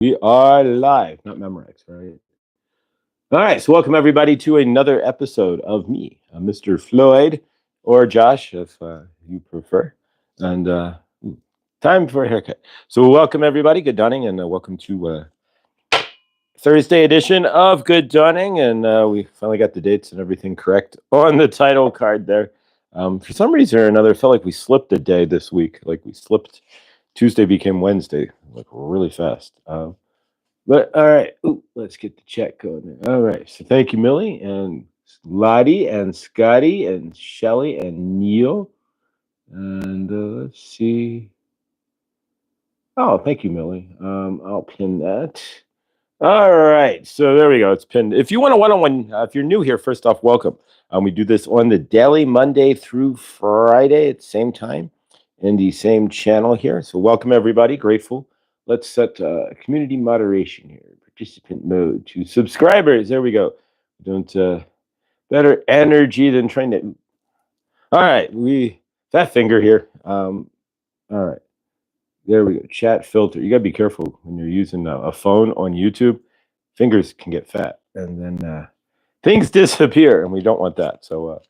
We are live, not Memorex, right? All right, so welcome everybody to another episode of me, Mr. Floyd, or Josh, if you prefer. And time for a haircut. So welcome everybody, good dawning, and welcome to Thursday edition of Good Dawning. And we finally got the dates and everything correct on the title card there. For some reason or another, it felt like we slipped a day this week. Like we slipped, Tuesday became Wednesday, like really fast. But all right, let's get the chat going. All right, so thank you, Millie and Lottie and Scotty and Shelly and Neil. And let's see. Oh, thank you, Millie. I'll pin that. All right, so there we go. It's pinned. If you want a one-on-one, if you're new here, first off, welcome. We do this on the daily, Monday through Friday at the same time in the same channel here. So welcome, everybody. Grateful. Let's set community moderation here, participant mode to subscribers. There we go. Don't better energy than trying to. All right, fat finger here. All right. There we go. Chat filter. You got to be careful when you're using a phone on YouTube. Fingers can get fat, and then things disappear, and we don't want that. So, all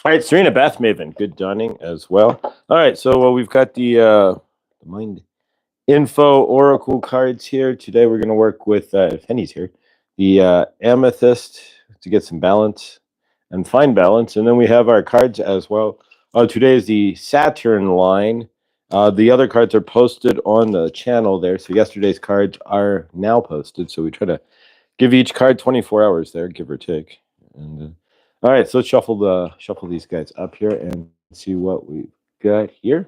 right, Serena Beth Maven, good dawning as well. All right, so we've got the mind info oracle cards here. Today we're going to work with, if Henny's here, the amethyst to get some balance and find balance, and then we have our cards as well. Today is the Saturn line. The other cards are posted on the channel there. So yesterday's cards are now posted. So we try to give each card 24 hours there, give or take. And all right, so let's shuffle these guys up here and see what we've got here.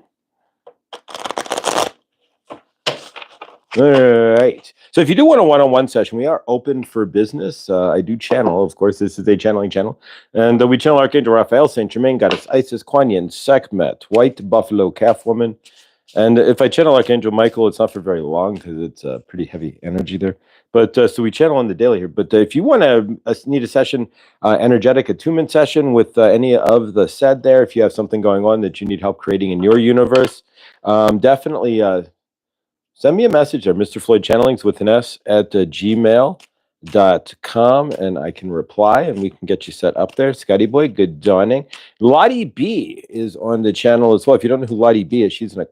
All right. So if you do want a one-on-one session, we are open for business. I do channel, of course. This is a channeling channel. And we channel Archangel Raphael, Saint Germain, Goddess Isis, Kuan Yin, Sekhmet, White Buffalo Calf Woman. And if I channel Archangel Michael, it's not for very long because it's pretty heavy energy there. But so we channel on the daily here. But if you want to need a session, energetic attunement session with any of the said there, if you have something going on that you need help creating in your universe, definitely send me a message there, Mr. Floyd Channelings with an S at gmail.com, and I can reply and we can get you set up there. Scotty Boy, good dawning. Lottie B is on the channel as well. If you don't know who Lottie B is, she's a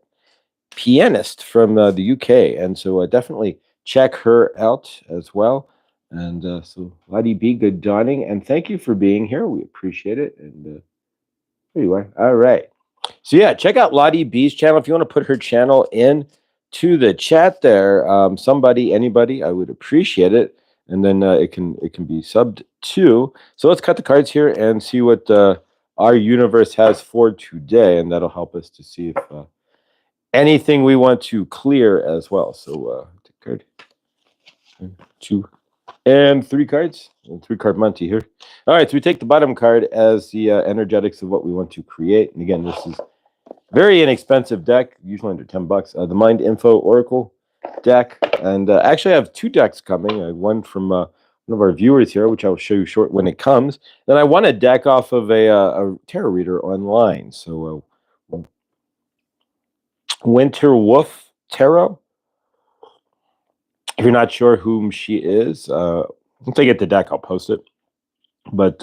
pianist from the UK, and so definitely check her out as well. And so Lottie B, good dawning, and thank you for being here. We appreciate it. And there you are. All right. So yeah, check out Lottie B's channel if you want to put her channel in to the chat there. Anybody, I would appreciate it. And then it can be subbed to. So let's cut the cards here and see what our universe has for today, and that'll help us to see if anything we want to clear as well. So card 2 and 3 cards, and 3-card Monty here. All right, so we take the bottom card as the energetics of what we want to create. And again, this is very inexpensive deck, usually under $10. The Mind Info Oracle deck, and actually I have 2 decks coming. I have one from one of our viewers here, which I will show you short when it comes. Then I won a deck off of a tarot reader online. So Winter Wolf Tarot. If you're not sure whom she is, once I get the deck, I'll post it. But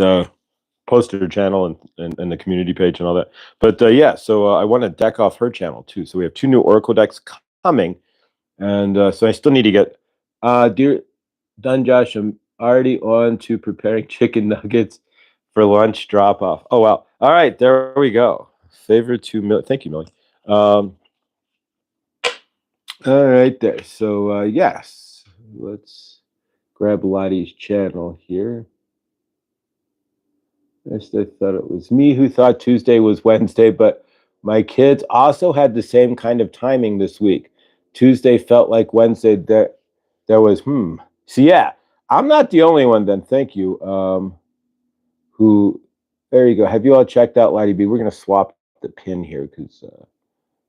post her channel and the community page and all that. But yeah, so I want a deck off her channel too. So we have 2 new Oracle decks coming. And so I still need to get, dear done, Josh, I'm already on to preparing chicken nuggets for lunch drop off. Oh, wow. All right, there we go. Favorite 2 million. Thank you, Millie. All right there. So yes, let's grab Lottie's channel here. First, I thought it was me who thought Tuesday was Wednesday, but my kids also had the same kind of timing this week. Tuesday felt like Wednesday. There was So yeah, I'm not the only one then. Thank you. There you go. Have you all checked out Lottie B? We're gonna swap the pin here because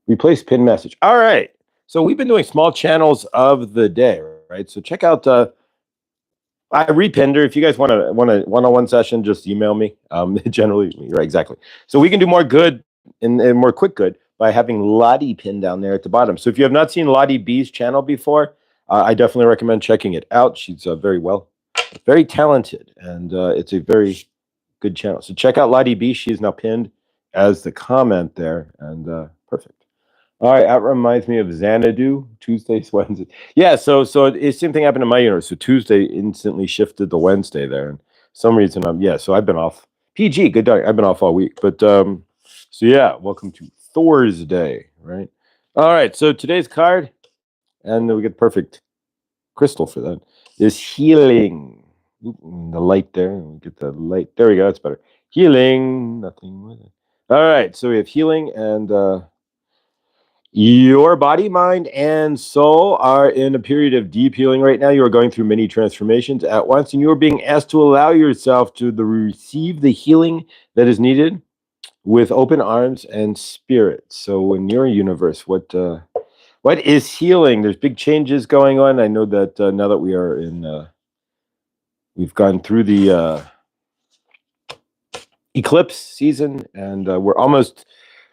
replace pin message. All right. So we've been doing small channels of the day, right? So check out. I repinned her. If you guys want a one-on-one session, just email me. Generally, right, exactly. So we can do more good and more quick good by having Lottie pinned down there at the bottom. So if you have not seen Lottie B's channel before, I definitely recommend checking it out. She's very talented, and it's a very good channel. So check out Lottie B. She is now pinned as the comment there, and perfect. All right, that reminds me of Xanadu, Tuesdays, Wednesday. Yeah, so the same thing happened in my universe. So Tuesday instantly shifted to Wednesday there, and for some reason so I've been off. PG, good day. I've been off all week, but so yeah, welcome to Thursday, right? All right, so today's card, and we get perfect crystal for that, is healing. Ooh, the light there, we get the light. There we go. That's better. Healing, nothing with it. All right, so we have healing, and your body, mind, and soul are in a period of deep healing right now. You are going through many transformations at once, and you are being asked to allow yourself to receive the healing that is needed with open arms and spirit. So, in your universe, what is healing? There's big changes going on. I know that now that we are we've gone through the eclipse season, and we're almost.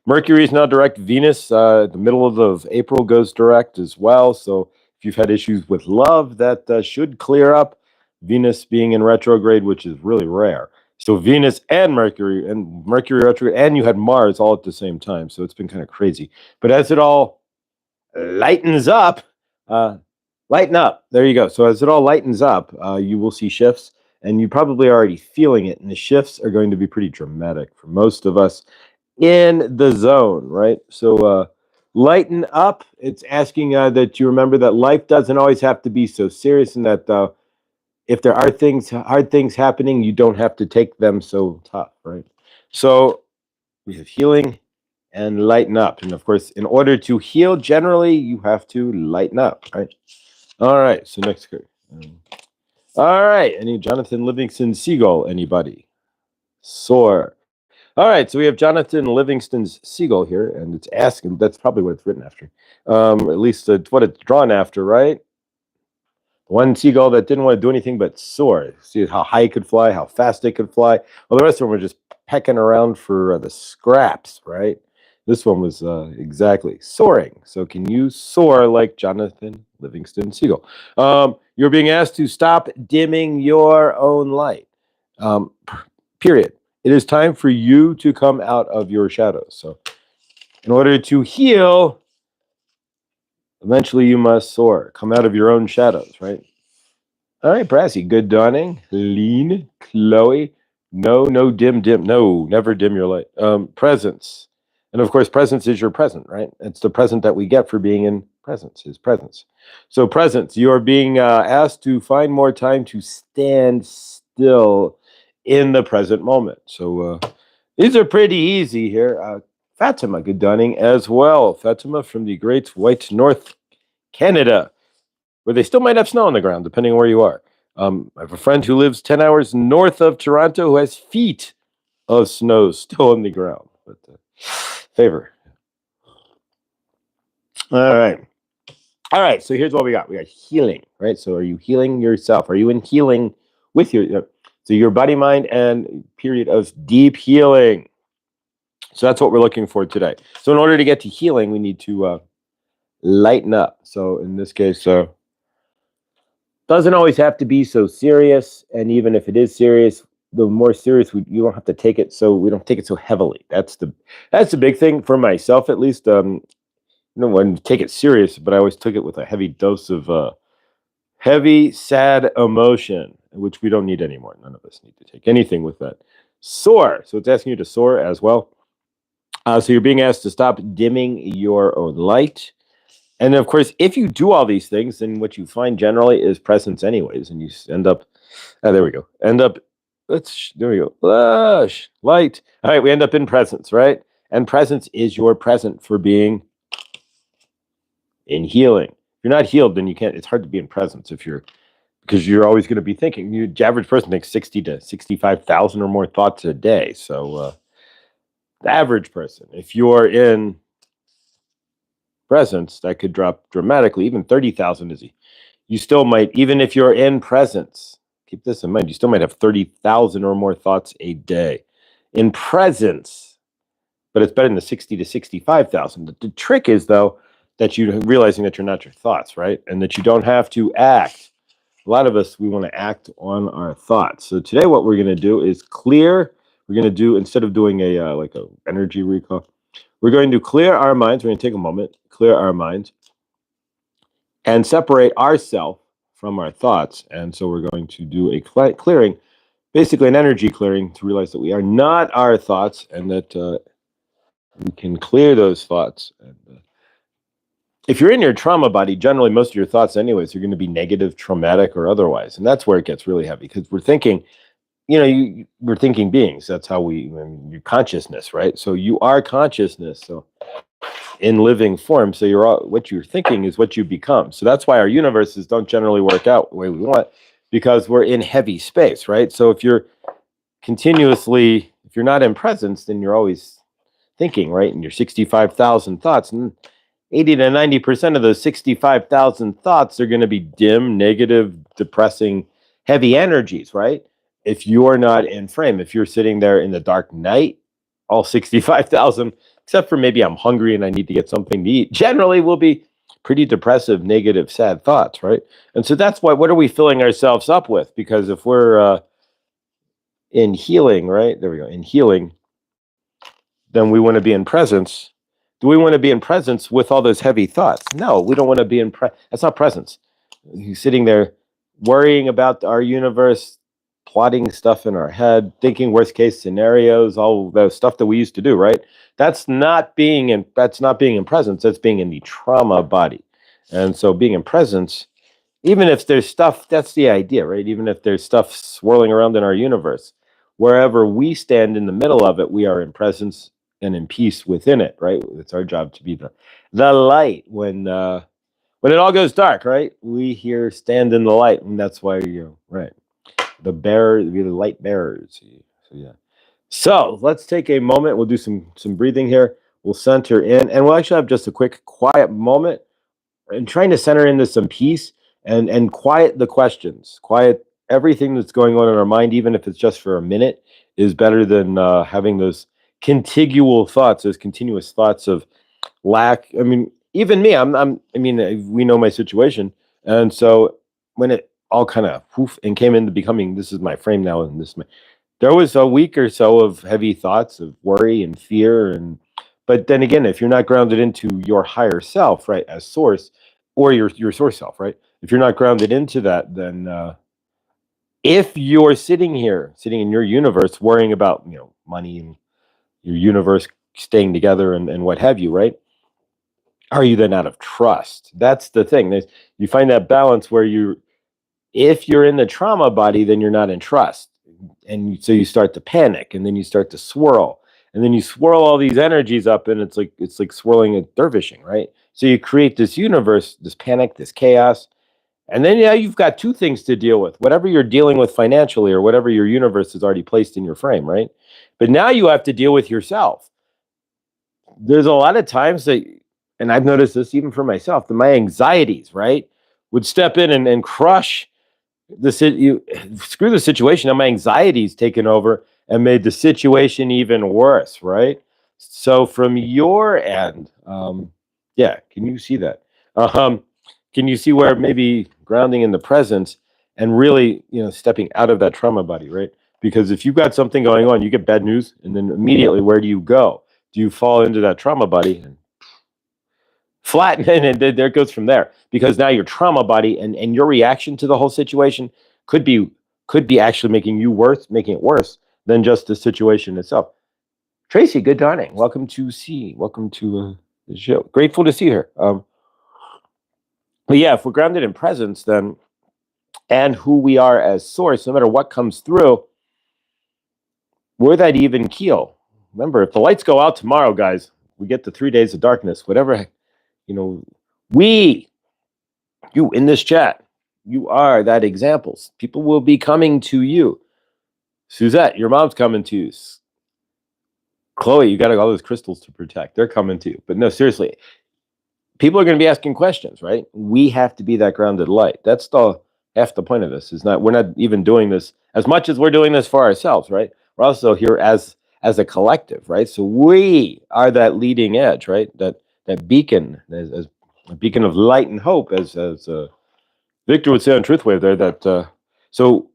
Mercury is now direct. Venus, the middle of April, goes direct as well. So if you've had issues with love, that should clear up. Venus being in retrograde, which is really rare. So Venus and Mercury retrograde, and you had Mars all at the same time. So it's been kind of crazy. But as it all lightens up, lighten up. There you go. So as it all lightens up, you will see shifts, and you probably are already feeling it. And the shifts are going to be pretty dramatic for most of us in the zone, right? So lighten up. It's asking that you remember that life doesn't always have to be so serious, and that if there are hard things happening, you don't have to take them so tough, right? So we have healing and lighten up. And of course, in order to heal, generally, you have to lighten up, right? All right, so next card. All right, any Jonathan Livingston Seagull, anybody? Soar. All right, so we have Jonathan Livingston's Seagull here, and it's asking, that's probably what it's written after. At least it's what it's drawn after, right? One seagull that didn't want to do anything but soar. See how high it could fly, how fast it could fly. Well, the rest of them were just pecking around for the scraps, right? This one was exactly soaring. So can you soar like Jonathan Livingston Seagull? You're being asked to stop dimming your own light. Period. It is time for you to come out of your shadows. So in order to heal, eventually you must soar. Come out of your own shadows, right? All right, Brassy. Good dawning. Lean. Chloe. No, dim. No, never dim your light. Presence. And of course, presence is your present, right? It's the present that we get for being in presence, is presence. So presence, you are being asked to find more time to stand still in the present moment. So these are pretty easy here. Fatima, good dawning as well. Fatima from the Great White North, Canada, where they still might have snow on the ground, depending on where you are. I have a friend who lives 10 hours north of Toronto who has feet of snow still on the ground. But favor. All right. So here's what we got. We got healing, right? So are you healing yourself? Are you in healing with so your body, mind, and period of deep healing? So that's what we're looking for today. So in order to get to healing, we need to lighten up. So in this case, doesn't always have to be so serious. And even if it is serious, the more serious you don't have to take it. So we don't take it so heavily. That's the big thing for myself, at least. When take it serious, but I always took it with a heavy dose of heavy, sad emotion, which we don't need anymore. None of us need to take anything with that. Soar. So it's asking you to soar as well. So you're being asked to stop dimming your own light. And of course, if you do all these things, then what you find generally is presence anyways. And you end up, there we go. There we go. Light. All right, we end up in presence, right? And presence is your present for being in healing. If you're not healed, then you can't, it's hard to be in presence because you're always going to be thinking. The average person thinks 60 to 65,000 or more thoughts a day. So the average person, if you're in presence, that could drop dramatically. Even 30,000 is you still might, even if you're in presence, keep this in mind, you still might have 30,000 or more thoughts a day in presence, but it's better than the 60 to 65,000. The trick is, though, that you realizing that you're not your thoughts, right? And that you don't have to act. A lot of us, we want to act on our thoughts. So today what we're going to do is clear. We're going to do, instead of doing a like a energy recall, we're going to clear our minds. We're going to take a moment, clear our minds, and separate ourselves from our thoughts. And so we're going to do a clearing, basically an energy clearing, to realize that we are not our thoughts, and that we can clear those thoughts. And if you're in your trauma body, generally most of your thoughts anyways are going to be negative, traumatic, or otherwise. And that's where it gets really heavy, because we're thinking, we're thinking beings. That's how your consciousness, right? So you are consciousness. So in living form, so what you're thinking is what you become. So that's why our universes don't generally work out the way we want, because we're in heavy space, right? So if you're not in presence, then you're always thinking, right? And your 65,000 thoughts, and 80 to 90% of those 65,000 thoughts are going to be dim, negative, depressing, heavy energies, right? If you're not in frame, if you're sitting there in the dark night, all 65,000, except for maybe I'm hungry and I need to get something to eat, generally will be pretty depressive, negative, sad thoughts, right? And so that's why, what are we filling ourselves up with? Because if we're in healing, right? There we go, in healing, then we want to be in presence. Do we want to be in presence with all those heavy thoughts? No, we don't want to be in that's not presence. You're sitting there worrying about our universe, plotting stuff in our head, thinking worst case scenarios, all the stuff that we used to do, right? That's not being in presence. That's being in the trauma body. And so being in presence, even if there's stuff, that's the idea, right? Even if there's stuff swirling around in our universe, wherever we stand in the middle of it, we are in presence and in peace within it, right? It's our job to be the light when it all goes dark, right? We here stand in the light, and that's why right. The light bearers. So yeah. So let's take a moment. We'll do some breathing here. We'll center in, and we'll actually have just a quick quiet moment, and trying to center into some peace and quiet the questions, quiet everything that's going on in our mind, even if it's just for a minute, is better than having those contiguous thoughts of lack. I mean, even me, we know my situation, and so when it all kind of and came into becoming, this is my frame now, and there was a week or so of heavy thoughts of worry and fear, but then again, if you're not grounded into your higher self, right, as source, or your source self, right, if you're not grounded into that, then if you're sitting in your universe worrying about money and your universe staying together and what have you, right, are you then out of trust? That's the thing. You find that balance where if you're in the trauma body, then you're not in trust. And so you start to panic, and then you start to swirl, and then you swirl all these energies up, and it's like swirling and dervishing, right? So you create this universe, this panic, this chaos. And then you've got two things to deal with. Whatever you're dealing with financially, or whatever your universe has already placed in your frame, right? But now you have to deal with yourself. There's a lot of times that, and I've noticed this even for myself, that my anxieties, right, would step in and crush screw the situation. Now my anxiety's taken over and made the situation even worse, right? So from your end, can you see that? Can you see where maybe grounding in the presence and really, stepping out of that trauma body, right? Because if you've got something going on, you get bad news, and then immediately, where do you go? Do you fall into that trauma body and flatten, and there it goes from there? Because now your trauma body and your reaction to the whole situation could be actually making it worse than just the situation itself. Tracy, good dawning. Welcome to the show. Grateful to see her. But yeah, if we're grounded in presence, then, and who we are as source, no matter what comes through, we're that even keel. Remember, if the lights go out tomorrow, guys, we get the 3 days of darkness, whatever, you in this chat, you are that examples. People will be coming to you. Suzette, your mom's coming to you. Chloe, you got all those crystals to protect. They're coming to you. But no, seriously, people are going to be asking questions, right? We have to be that grounded light. That's half the point of this. We're not even doing this as much as we're doing this for ourselves, right? We're also here as a collective, right? So we are that leading edge, right? That beacon, as a beacon of light and hope, as Victor would say on Truthwave there, that so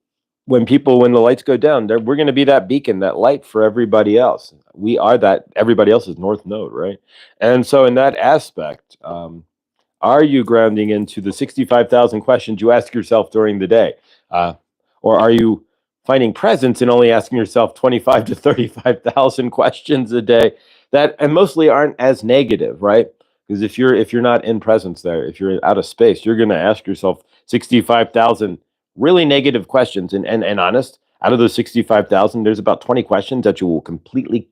when the lights go down, we're going to be that beacon, that light for everybody else. We are that everybody else's north node, right? And so in that aspect, are you grounding into the 65,000 questions you ask yourself during the day? Or are you finding presence in only asking yourself 25 to 35,000 questions a day that and mostly aren't as negative, right? Because if you're not in presence there, if you're out of space, you're going to ask yourself 65,000 really negative questions. And honest, out of those 65,000, there's about 20 questions that you will completely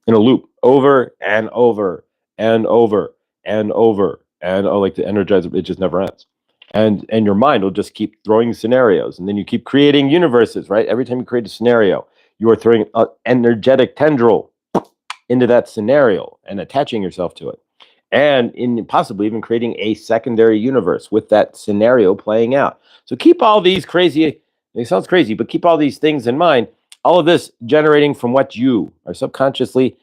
in a loop over and over and over and over and like the energizer, it just never ends. And your mind will just keep throwing scenarios, and then you keep creating universes, right? Every time you create a scenario, you are throwing an energetic tendril into that scenario and attaching yourself to it, and in possibly even creating a secondary universe with that scenario playing out. So keep all these crazy, it sounds crazy, but keep all these things in mind. All of this generating from what you are subconsciously,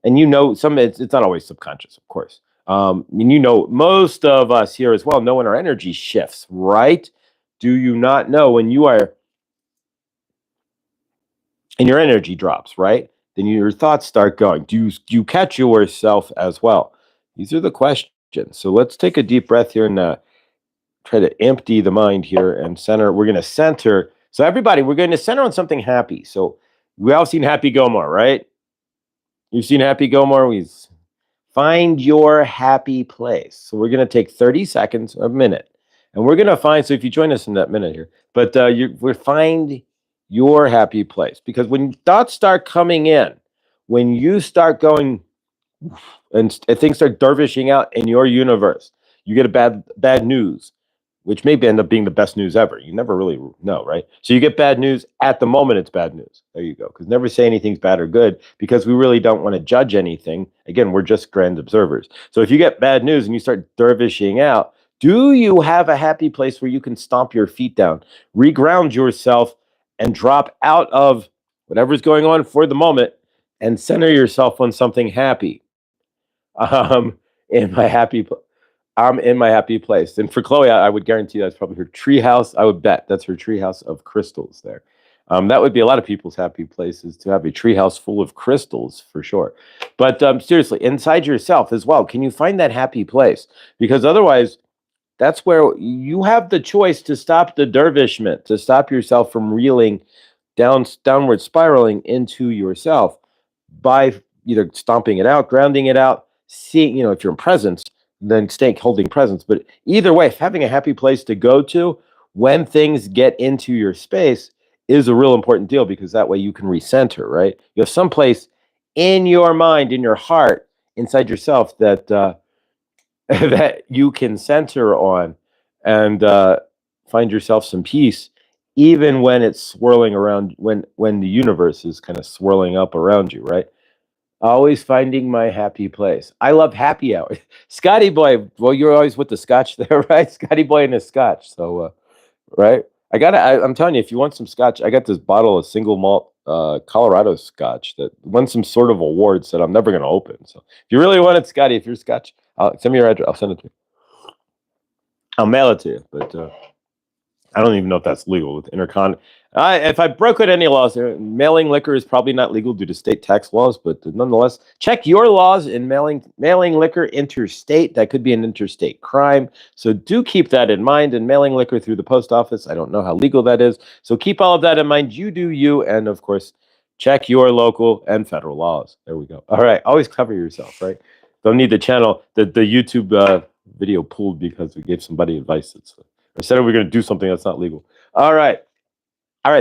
and it's not always subconscious, of course. Most of us here as well know when our energy shifts, right? Do you not know when you are and your energy drops, right? Then your thoughts start going. Do you catch yourself as well? These are the questions. So let's take a deep breath here and try to empty the mind here and center. We're going to center. So everybody, we're going to center on something happy. So we all seen Happy Gilmore, right? You've seen Happy Gilmore. Find your happy place. So we're going to take 30 seconds, a minute, and we're going to find, so if you join us in that minute here, but we'll find your happy place. Because when thoughts start coming in, when you start going and things start dervishing out in your universe, you get a bad news, which may end up being the best news ever. You never really know, right? So you get bad news at the moment, it's bad news. There you go. Because never say anything's bad or good, because we really don't want to judge anything. Again, we're just grand observers. So if you get bad news and you start dervishing out, do you have a happy place where you can stomp your feet down, reground yourself, and drop out of whatever's going on for the moment and center yourself on something happy? In my happy place. I'm in my happy place. And for Chloe, I would guarantee that's probably her treehouse. I would bet that's her treehouse of crystals there. That would be a lot of people's happy places, to have a treehouse full of crystals, for sure. But seriously, inside yourself as well, can you find that happy place? Because otherwise, that's where you have the choice to stop the dervishment, to stop yourself from reeling downward spiraling into yourself by either stomping it out, grounding it out, seeing, if you're in presence, then staying holding presence. But either way, having a happy place to go to when things get into your space is a real important deal, because that way you can recenter, right? You have some place in your mind, in your heart, inside yourself that that you can center on and find yourself some peace, even when it's swirling around, when the universe is kind of swirling up around you, right? Always finding my happy place. I love happy hour. Scotty boy, well, you're always with the scotch there, right? Scotty boy and his scotch. So, right? I'm telling you, if you want some scotch, I got this bottle of single malt Colorado scotch that won some sort of awards that I'm never going to open. So if you really want it, Scotty, if you're scotch, send me your address. I'll send it to you. I'll mail it to you. But I don't even know if that's legal with intercon. If I broke any laws, mailing liquor is probably not legal due to state tax laws, but nonetheless, check your laws in mailing liquor interstate. That could be an interstate crime. So do keep that in mind. And mailing liquor through the post office, I don't know how legal that is. So keep all of that in mind. You do you. And of course, check your local and federal laws. There we go. All right. Always cover yourself, right? Don't need the channel, the YouTube video pulled because we gave somebody advice. Or said we're going to do something that's not legal. All right.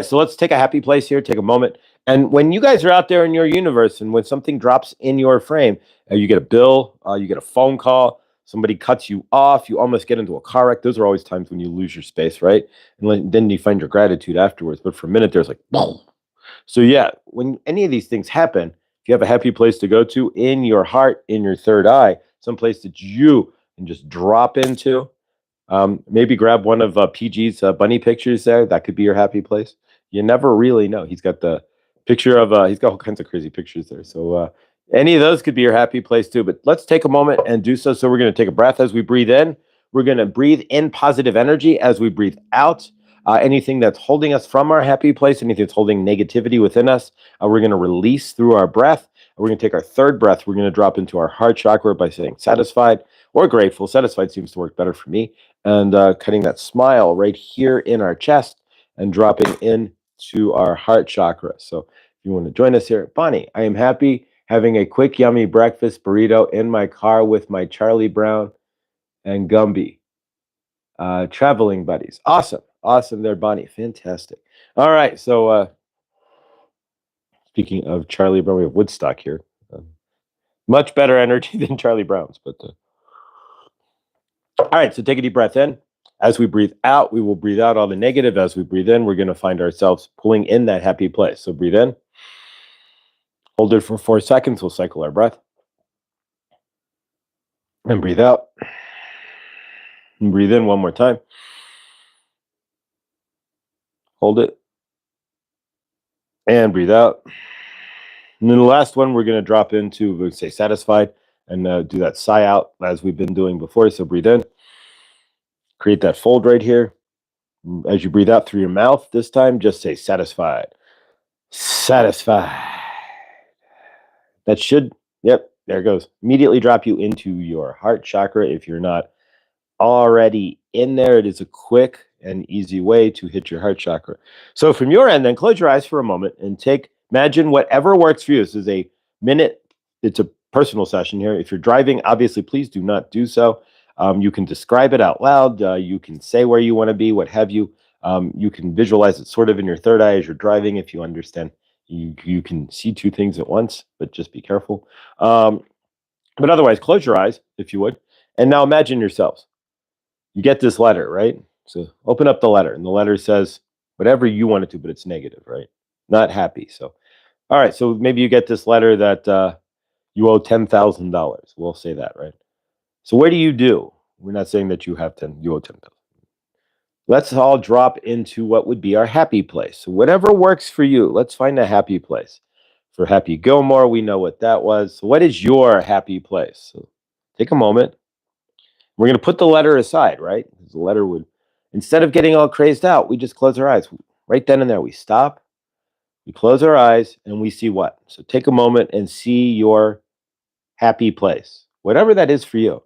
So let's take a happy place here. Take a moment. And when you guys are out there in your universe, and when something drops in your frame, you get a bill, you get a phone call, somebody cuts you off, you almost get into a car wreck. Those are always times when you lose your space, right? And then you find your gratitude afterwards. But for a minute, there's like, boom. So yeah, when any of these things happen, if you have a happy place to go to in your heart, in your third eye, someplace that you can just drop into, maybe grab one of PG's bunny pictures there. That could be your happy place. You never really know. He's got the picture of, he's got all kinds of crazy pictures there. So Any of those could be your happy place too, but let's take a moment and do so. So we're going to take a breath as we breathe in. We're going to breathe in positive energy as we breathe out. Anything that's holding us from our happy place, anything that's holding negativity within us, we're going to release through our breath. We're going to take our third breath. We're going to drop into our heart chakra by saying satisfied or grateful. Satisfied seems to work better for me. And cutting that smile right here in our chest and dropping into our heart chakra. So if you want to join us here, Bonnie, I am happy having a quick, yummy breakfast burrito in my car with my Charlie Brown and Gumby, traveling buddies. Awesome. Awesome there, Bonnie. Fantastic. All right. So, speaking of Charlie Brown, we have Woodstock here. Much better energy than Charlie Brown's. But all right. So, take a deep breath in. As we breathe out, we will breathe out all the negative. As we breathe in, we're going to find ourselves pulling in that happy place. So, breathe in. Hold it for 4 seconds. We'll cycle our breath. And breathe out. And breathe in one more time. Hold it. And breathe out. And then the last one, we're going to drop into, we'll say satisfied, and do that sigh out as we've been doing before. So breathe in. Create that fold right here. As you breathe out through your mouth, this time, just say satisfied. Satisfied. That should, yep, there it goes. Immediately drop you into your heart chakra. If you're not already in there, it is a quick and easy way to hit your heart chakra. So from your end, then close your eyes for a moment and imagine whatever works for you. This is a minute. It's a personal session here. If you're driving, obviously, please do not do so. You can describe it out loud. You can say where you want to be, what have you. You can visualize it sort of in your third eye as you're driving if you understand. You can see two things at once, but just be careful. But otherwise, close your eyes, if you would. And now imagine yourselves. You get this letter, right? So open up the letter, and the letter says whatever you want it to, but it's negative, right? Not happy. So, all right. So maybe you get this letter that you owe $10,000. We'll say that, right? So what do you do? We're not saying that you owe 10,000. Let's all drop into what would be our happy place. So whatever works for you, let's find a happy place. For Happy Gilmore, we know what that was. So what is your happy place? So take a moment. We're going to put the letter aside, right? Because the letter would, instead of getting all crazed out, we just close our eyes. Right then and there, we stop, we close our eyes, and we see what? So take a moment and see your happy place, whatever that is for you.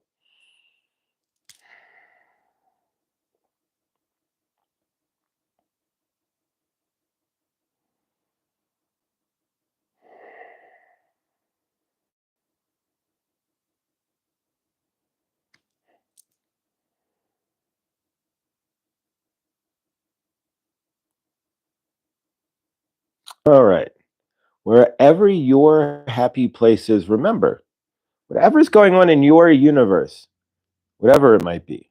All right. Wherever your happy place is, remember, whatever's going on in your universe, whatever it might be,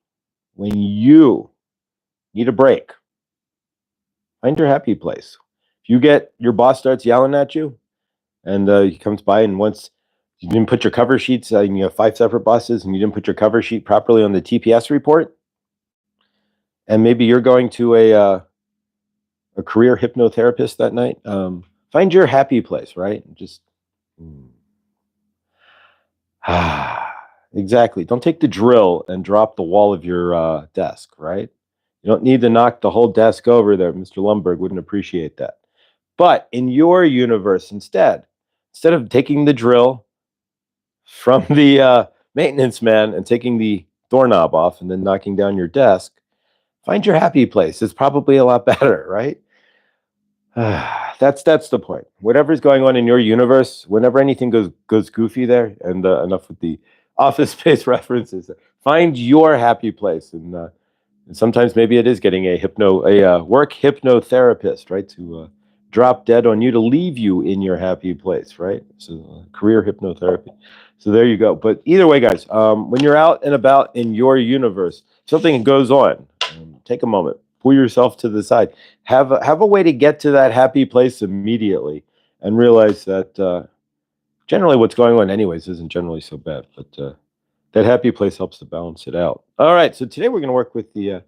when you need a break, find your happy place. If your boss starts yelling at you, and he comes by, and once you didn't put your cover sheets, and you have 5 separate bosses, and you didn't put your cover sheet properly on the TPS report, and maybe you're going to a career hypnotherapist that night, find your happy place, right? Just exactly. Don't take the drill and drop the wall of your desk, right? You don't need to knock the whole desk over there. Mr. Lumberg wouldn't appreciate that. But in your universe, instead of taking the drill from the maintenance man and taking the doorknob off and then knocking down your desk, find your happy place. It's probably a lot better, right? That's the point. Whatever's going on in your universe, whenever anything goes goofy there, and enough with the Office Space references. Find your happy place, and sometimes maybe it is getting a work hypnotherapist, right, to drop dead on you to leave you in your happy place, right? So career hypnotherapy. So there you go. But either way, guys, when you're out and about in your universe, something goes on. Take a moment, pull yourself to the side, have a way to get to that happy place immediately, and realize that generally what's going on anyways isn't generally so bad, but that happy place helps to balance it out. All right, so today we're going to work with the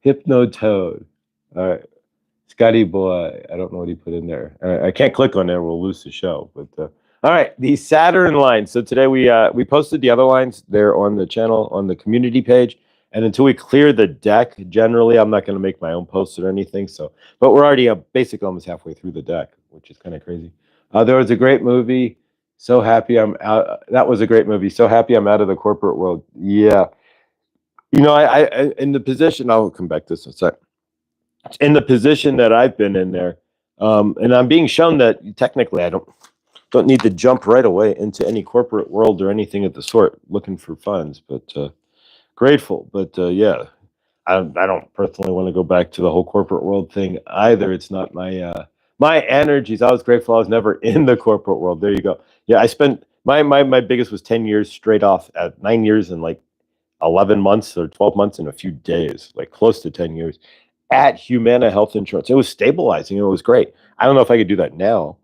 Hypnotoad. All right, Scotty boy, I don't know what he put in there. I can't click on there; we'll lose the show. But All right, the Saturn line. So today we posted the other lines there on the channel on the community page, and until we clear the deck, generally I'm not going to make my own posts or anything. So, but we're already basically almost halfway through the deck, which is kind of crazy. There was a great movie. So happy I'm out. That was a great movie. So happy I'm out of the corporate world. Yeah, I in the position. I'll come back to this in a sec. In the position that I've been in there, and I'm being shown that technically I don't need to jump right away into any corporate world or anything of the sort looking for funds, but grateful. But yeah, I don't personally want to go back to the whole corporate world thing either. It's not my energies. I was grateful I was never in the corporate world. There you go. Yeah, I spent my biggest was 10 years straight off at 9 years and like 11 months or 12 months and a few days, like close to 10 years at Humana Health Insurance. It was stabilizing. It was great. I don't know if I could do that now,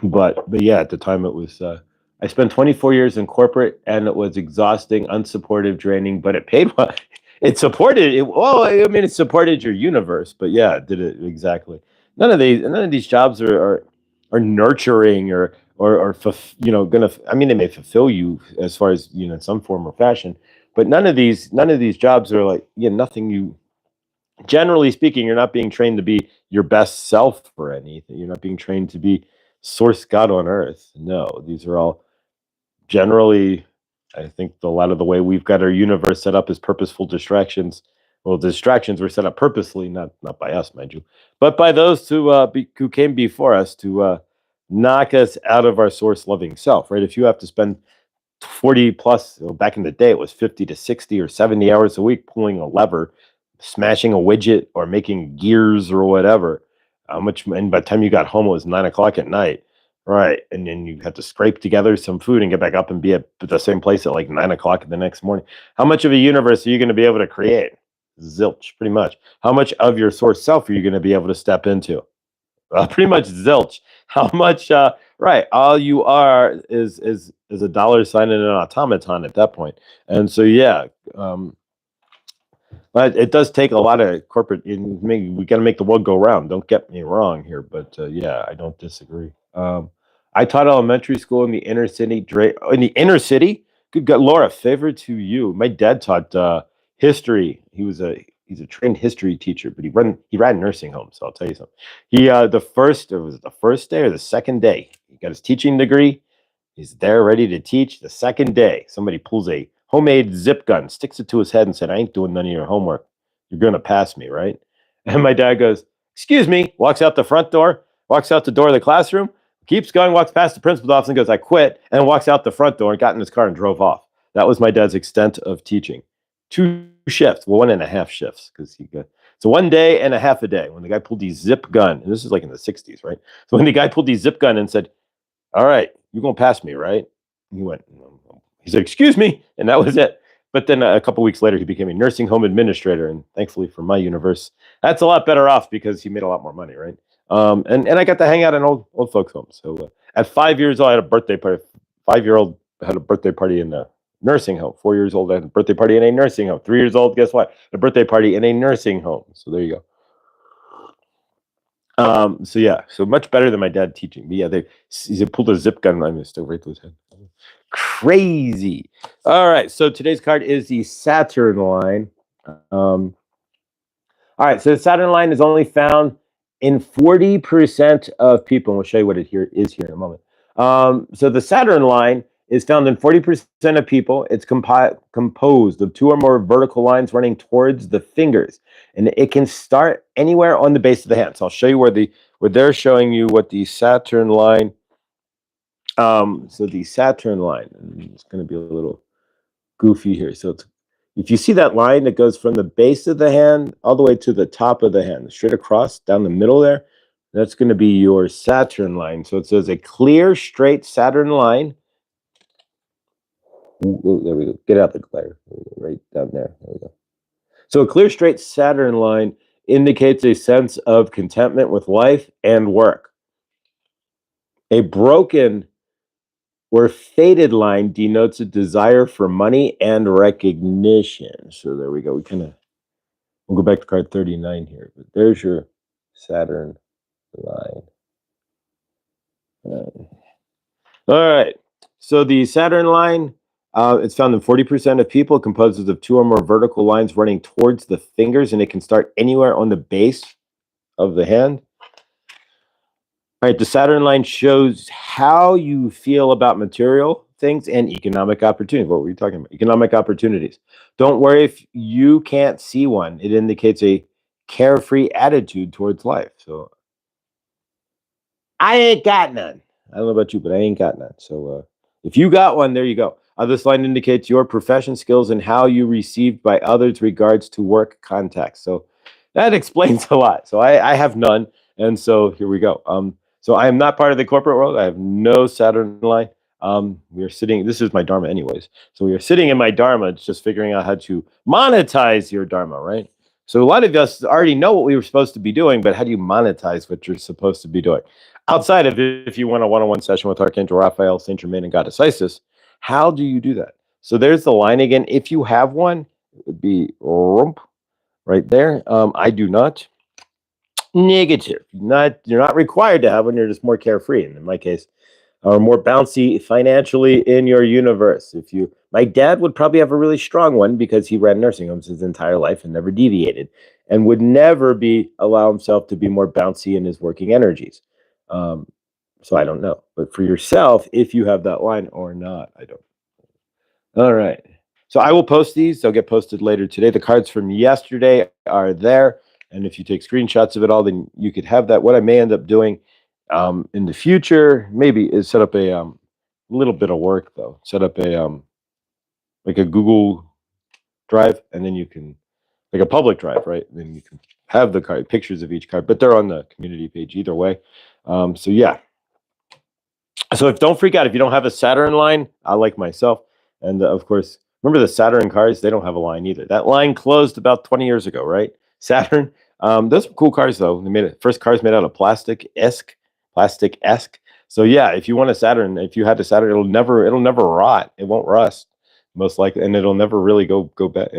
but yeah, at the time it was. I spent 24 years in corporate, and it was exhausting, unsupportive, draining, but it paid well. It supported it. Well, I mean, it supported your universe, but yeah, it did it exactly. None of these jobs are nurturing or gonna. I mean, they may fulfill you as far as in some form or fashion, but none of these jobs are like nothing you generally speaking, you're not being trained to be your best self for anything. You're not being trained to be source God on earth. No, these are all generally, I think, a lot of the way we've got our universe set up is purposeful distractions. Well, distractions were set up purposely, not by us, mind you, but by those who came before us to knock us out of our source loving self. Right? If you have to spend 40 plus, back in the day it was 50 to 60 or 70 hours a week pulling a lever, smashing a widget or making gears or whatever. How much, and by the time you got home it was 9 o'clock at night, right? And then you had to scrape together some food and get back up and be at the same place at like 9 o'clock the next morning. How much of a universe are you going to be able to create? Zilch, pretty much. How much of your source self are you going to be able to step into? Pretty much zilch. How much? Right. All you are is a dollar sign and an automaton at that point. And so yeah, but it does take a lot of corporate. We got to make the world go round. Don't get me wrong here, but yeah, I don't disagree. I taught elementary school in the inner city. In the inner city. Good God, Laura. Favor to you. My dad taught history. He's a trained history teacher, but he ran nursing homes. So I'll tell you something. It was the first day or the second day. He got his teaching degree. He's there ready to teach. The second day, somebody pulls a homemade zip gun, sticks it to his head, and said, "I ain't doing none of your homework. You're going to pass me, right?" And my dad goes, "Excuse me," walks out the front door, walks out the door of the classroom, keeps going, walks past the principal's office and goes, "I quit," and walks out the front door and got in his car and drove off. That was my dad's extent of teaching. 2 shifts, well, 1.5 shifts, because he got. So 1 day and a half a day when the guy pulled the zip gun, and this is like in the 60s, right? So when the guy pulled the zip gun and said, "All right, you're gonna pass me, right?" And he went, "No, no." He said, "Excuse me," and that was it. But then a couple weeks later, he became a nursing home administrator, and thankfully for my universe, that's a lot better off because he made a lot more money, right? And I got to hang out in old folks' homes. So at 5 years old, I had a birthday party. 5 year old had a birthday party in a nursing home. 4 years old, I had a birthday party in a nursing home. 3 years old, guess what? A birthday party in a nursing home. So there you go. So yeah, so much better than my dad teaching me. Yeah, he pulled a zip gun on me, still right to his head. Crazy. All right, so today's card is the Saturn line. All right, so the Saturn line is only found in 40% of people. And we'll show you what it is here in a moment. So the Saturn line is found in 40% of people. It's composed of 2 or more vertical lines running towards the fingers, and it can start anywhere on the base of the hand. So I'll show you where they're showing you what the Saturn line. So the Saturn line, and it's going to be a little goofy here. So if you see that line that goes from the base of the hand all the way to the top of the hand, straight across down the middle there, that's going to be your Saturn line. So it says a clear, straight Saturn line. Ooh, there we go. Get out the glare. Right down there. There we go. So a clear, straight Saturn line indicates a sense of contentment with life and work. A broken or faded line denotes a desire for money and recognition. So there we go. We'll go back to card 39 here. But there's your Saturn line. All right. So the Saturn line, it's found in 40% of people, composes of two or more vertical lines running towards the fingers, and it can start anywhere on the base of the hand. All right, the Saturn line shows how you feel about material things and economic opportunities. What were you talking about? Economic opportunities. Don't worry if you can't see one. It indicates a carefree attitude towards life. So I ain't got none. I don't know about you, but I ain't got none. So if you got one, there you go. This line indicates your profession skills and how you received by others regards to work context. So that explains a lot. So I have none. And so here we go. So I am not part of the corporate world. I have no Saturn line. We are sitting, this is my Dharma anyways. So we are sitting in my Dharma. It's just figuring out how to monetize your Dharma, right? So a lot of us already know what we were supposed to be doing, but how do you monetize what you're supposed to be doing? Outside of if you want a one-on-one session with Archangel Raphael, Saint Germain, and Goddess Isis, how do you do that? So there's the line again. If you have one, it would be rump right there. I do not. Negative. You're not required to have one. You're just more carefree. And in my case, or more bouncy financially in your universe. My dad would probably have a really strong one because he ran nursing homes his entire life and never deviated, and would never allow himself to be more bouncy in his working energies. So I don't know, but for yourself, if you have that line or not, I don't. All right. So I will post these. They'll get posted later today. The cards from yesterday are there. And if you take screenshots of it all, then you could have that. What I may end up doing in the future, maybe, is set up a little bit of work, though. Set up a like a Google Drive, and then you can, like a public drive, right? And then you can have the card, pictures of each card, but they're on the community page either way. So yeah. So don't freak out if you don't have a Saturn line. I like myself, and of course, remember the Saturn cars? They don't have a line either. That line closed about 20 years ago, right? Saturn. Those are cool cars though. They made it. First cars made out of plastic-esque. So yeah, if you want a Saturn, if you had a Saturn, it'll never rot. It won't rust, most likely, and it'll never really go back.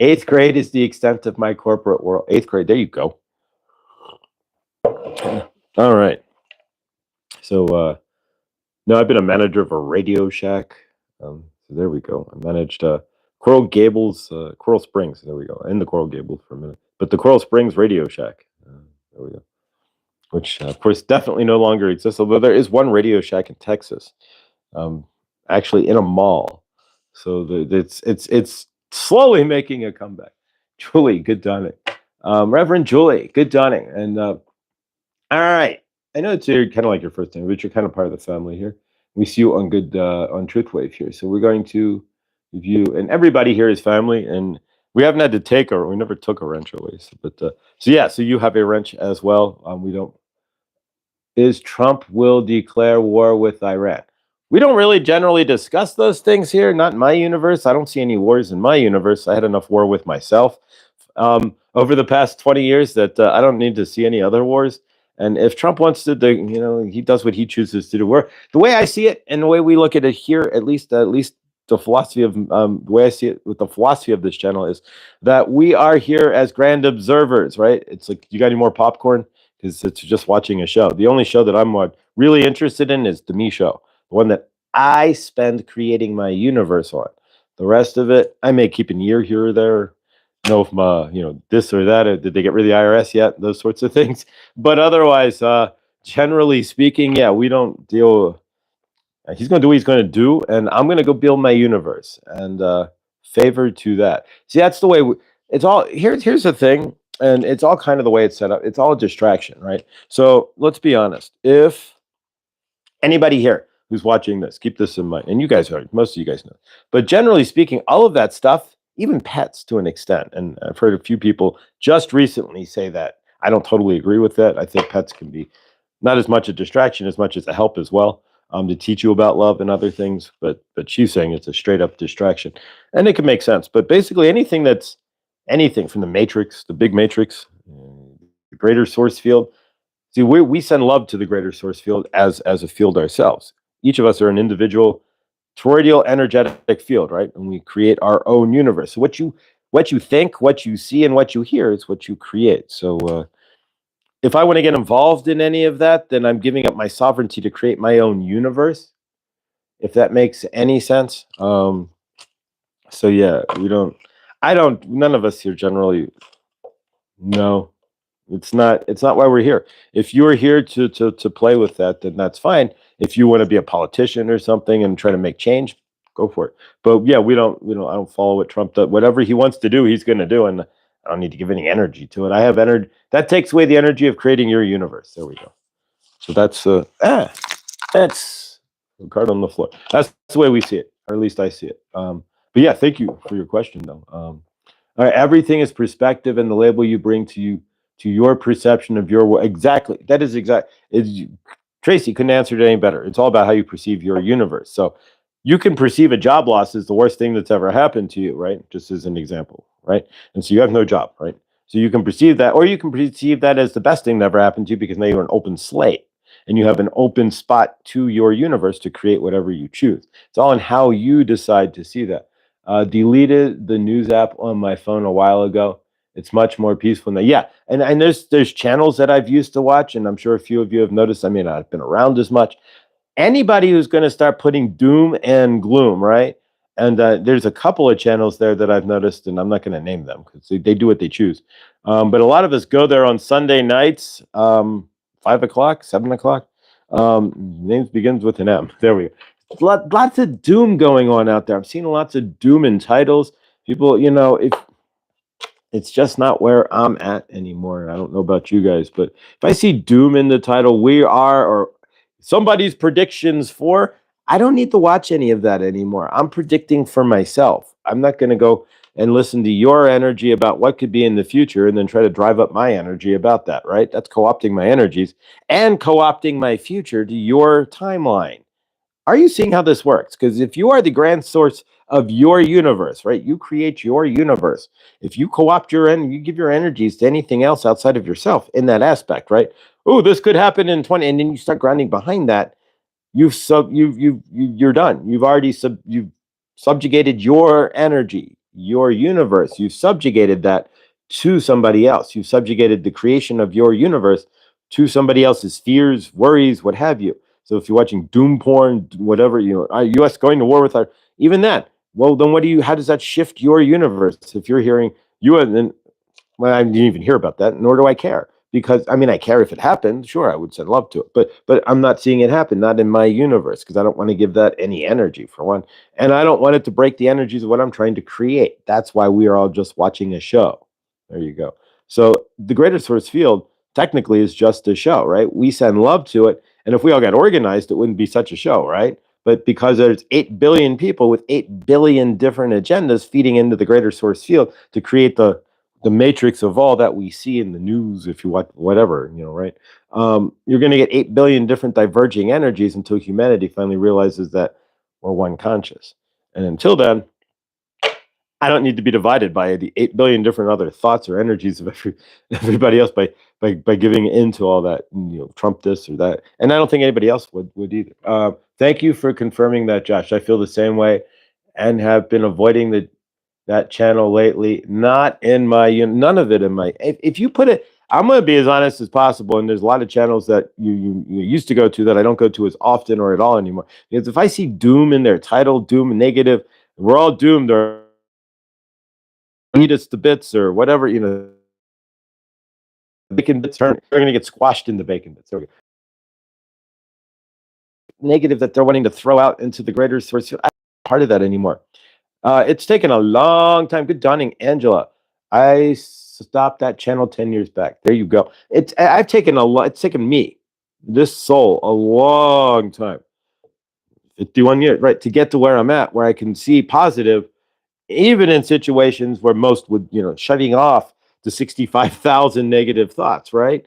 Eighth grade is the extent of my corporate world. Eighth grade. There you go. All right. So. No, I've been a manager of a Radio Shack. So there we go. I managed Coral Gables, Coral Springs. There we go. In the Coral Gables for a minute. But the Coral Springs Radio Shack. There we go. Which, of course, definitely no longer exists. Although there is one Radio Shack in Texas, actually in a mall. So it's slowly making a comeback. Julie, good dawning. Reverend Julie, good dawning. And all right. I know it's kind of like your first time, but you're kind of part of the family here. We see you on on Truth Wave here, so we're going to review, and everybody here is family, and we haven't had to take we never took a wrench away. So you have a wrench as well. We don't. Is Trump will declare war with Iran? We don't really generally discuss those things here. Not in my universe. I don't see any wars in my universe. I had enough war with myself over the past 20 years that I don't need to see any other wars. And if Trump wants to, he does what he chooses to do. The way I see it, and the way we look at it here, at least the philosophy of the way I see it with the philosophy of this channel is that we are here as grand observers, right? It's like, you got any more popcorn? Because it's just watching a show. The only show that I'm really interested in is the Me Show, the one that I spend creating my universe on. The rest of it, I may keep an ear here or there. Know if this or that, did they get rid of the IRS yet? Those sorts of things. But otherwise, generally speaking, yeah, we don't deal. He's going to do what he's going to do, and I'm going to go build my universe, and favor to that. See, that's the way it's all. Here's the thing, and it's all kind of the way it's set up. It's all a distraction, right? So let's be honest. If anybody here who's watching this, keep this in mind, and most of you guys know, but generally speaking, all of that stuff, even pets to an extent, and I've heard a few people just recently say that. I don't totally agree with that. I think pets can be not as much a distraction as much as a help as well, to teach you about love and other things. But she's saying it's a straight up distraction, and it can make sense. But basically, anything from the Matrix, the big Matrix, the greater source field. See, we send love to the greater source field as a field ourselves. Each of us are an individual toroidal energetic field, right? And we create our own universe. So what you think, what you see, and what you hear is what you create. So if I want to get involved in any of that, then I'm giving up my sovereignty to create my own universe. if that makes any sense. So yeah, none of us here generally know. It's not why we're here. If you are here to play with that, then that's fine. If you want to be a politician or something and try to make change, go for it. But yeah, I don't follow what Trump does. Whatever he wants to do, he's going to do, and I don't need to give any energy to it. I have energy that takes away the energy of creating your universe. There we go. So that's a card on the floor. That's the way we see it, or at least I see it. But yeah, thank you for your question, though. All right, everything is perspective, and the label you bring to your perception of your world. Exactly, that is exact. Tracy couldn't answer it any better. It's all about how you perceive your universe. So you can perceive a job loss as the worst thing that's ever happened to you, right? Just as an example, right? And so you have no job, right? So you can perceive that, or you can perceive that as the best thing that ever happened to you because now you're an open slate and you have an open spot to your universe to create whatever you choose. It's all in how you decide to see that. Deleted the news app on my phone a while ago. It's much more peaceful now. Yeah, and there's channels that I've used to watch, and I'm sure a few of you have noticed. I mean, I've been around as much. Anybody who's going to start putting doom and gloom, right? And there's a couple of channels there that I've noticed, and I'm not going to name them because they do what they choose. But a lot of us go there on Sunday nights, 5 o'clock, 7 o'clock. Names begins with an M. There we go. Lots of doom going on out there. I'm seeing lots of doom in titles. People, if it's just not where I'm at anymore. I don't know about you guys, but if I see doom in the title, we are, or somebody's predictions for, I don't need to watch any of that anymore. I'm predicting for myself. I'm not going to go and listen to your energy about what could be in the future and then try to drive up my energy about that, right? That's co-opting my energies and co-opting my future to your timeline. Are you seeing how this works? Because if you are the grand source of your universe, right? You create your universe. If you co-opt you give your energies to anything else outside of yourself in that aspect, right? Oh, this could happen in 20, and then you start grounding behind that. You're done. You've subjugated your energy, your universe. You've subjugated that to somebody else. You've subjugated the creation of your universe to somebody else's fears, worries, what have you. So if you're watching doom porn, whatever, U.S. going to war with our, even that. Well, then how does that shift your universe? If you're hearing then, well, I didn't even hear about that, nor do I care. Because I mean, I care if it happened. Sure, I would send love to it, but I'm not seeing it happen, not in my universe, because I don't want to give that any energy for one, and I don't want it to break the energies of what I'm trying to create. That's why we are all just watching a show. There you go. So the greater source field technically is just a show, right? We send love to it, and if we all got organized, it wouldn't be such a show, right? But because there's 8 billion people with 8 billion different agendas feeding into the greater source field to create the matrix of all that we see in the news, if you watch whatever, right? You're going to get 8 billion different diverging energies until humanity finally realizes that we're one conscious. And until then, I don't need to be divided by the 8 billion different other thoughts or energies of everybody else by giving into all that, Trump this or that. And I don't think anybody else would either. Thank you for confirming that, Josh. I feel the same way and have been avoiding that channel lately. Not in my, none of it in my, if you put it, I'm going to be as honest as possible. And there's a lot of channels that you used to go to that I don't go to as often or at all anymore. Because if I see doom in their title, doom, negative, we're all doomed, or eat us to bits or whatever, bacon bits are going to get squashed into bacon bits. There we go. Negative that they're wanting to throw out into the greater source. I'm not part of that anymore. It's taken a long time. Good dawning, Angela. I stopped that channel 10 years back. There you go. It's taken me, this soul, a long time. 51 years, right, to get to where I'm at, where I can see positive, even in situations where most would, shutting off the 65,000 negative thoughts, right?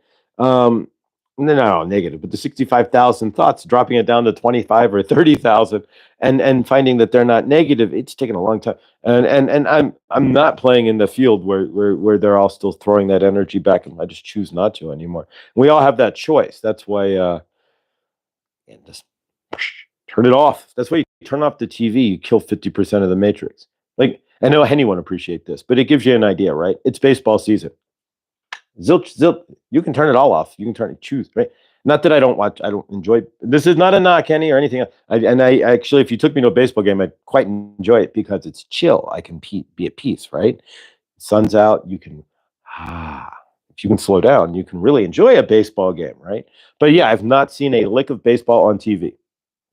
No, negative, but the 65,000 thoughts, dropping it down to 25 or 30,000, and finding that they're not negative. It's taken a long time, and I'm not playing in the field where they're all still throwing that energy back, and I just choose not to anymore. We all have that choice. That's why, and just turn it off. That's why you turn off the TV. You kill 50% of the matrix. Like, I know Henny won't appreciate this, but it gives you an idea, right? It's baseball season. Zilch, you can turn it all off. You can choose, right? Not that I don't watch, I don't enjoy. This is not a knock, Kenny, or anything. I actually, if you took me to a baseball game, I'd quite enjoy it because it's chill. I can be at peace, right? Sun's out, you can if you can slow down, you can really enjoy a baseball game, right? But yeah, I've not seen a lick of baseball on TV.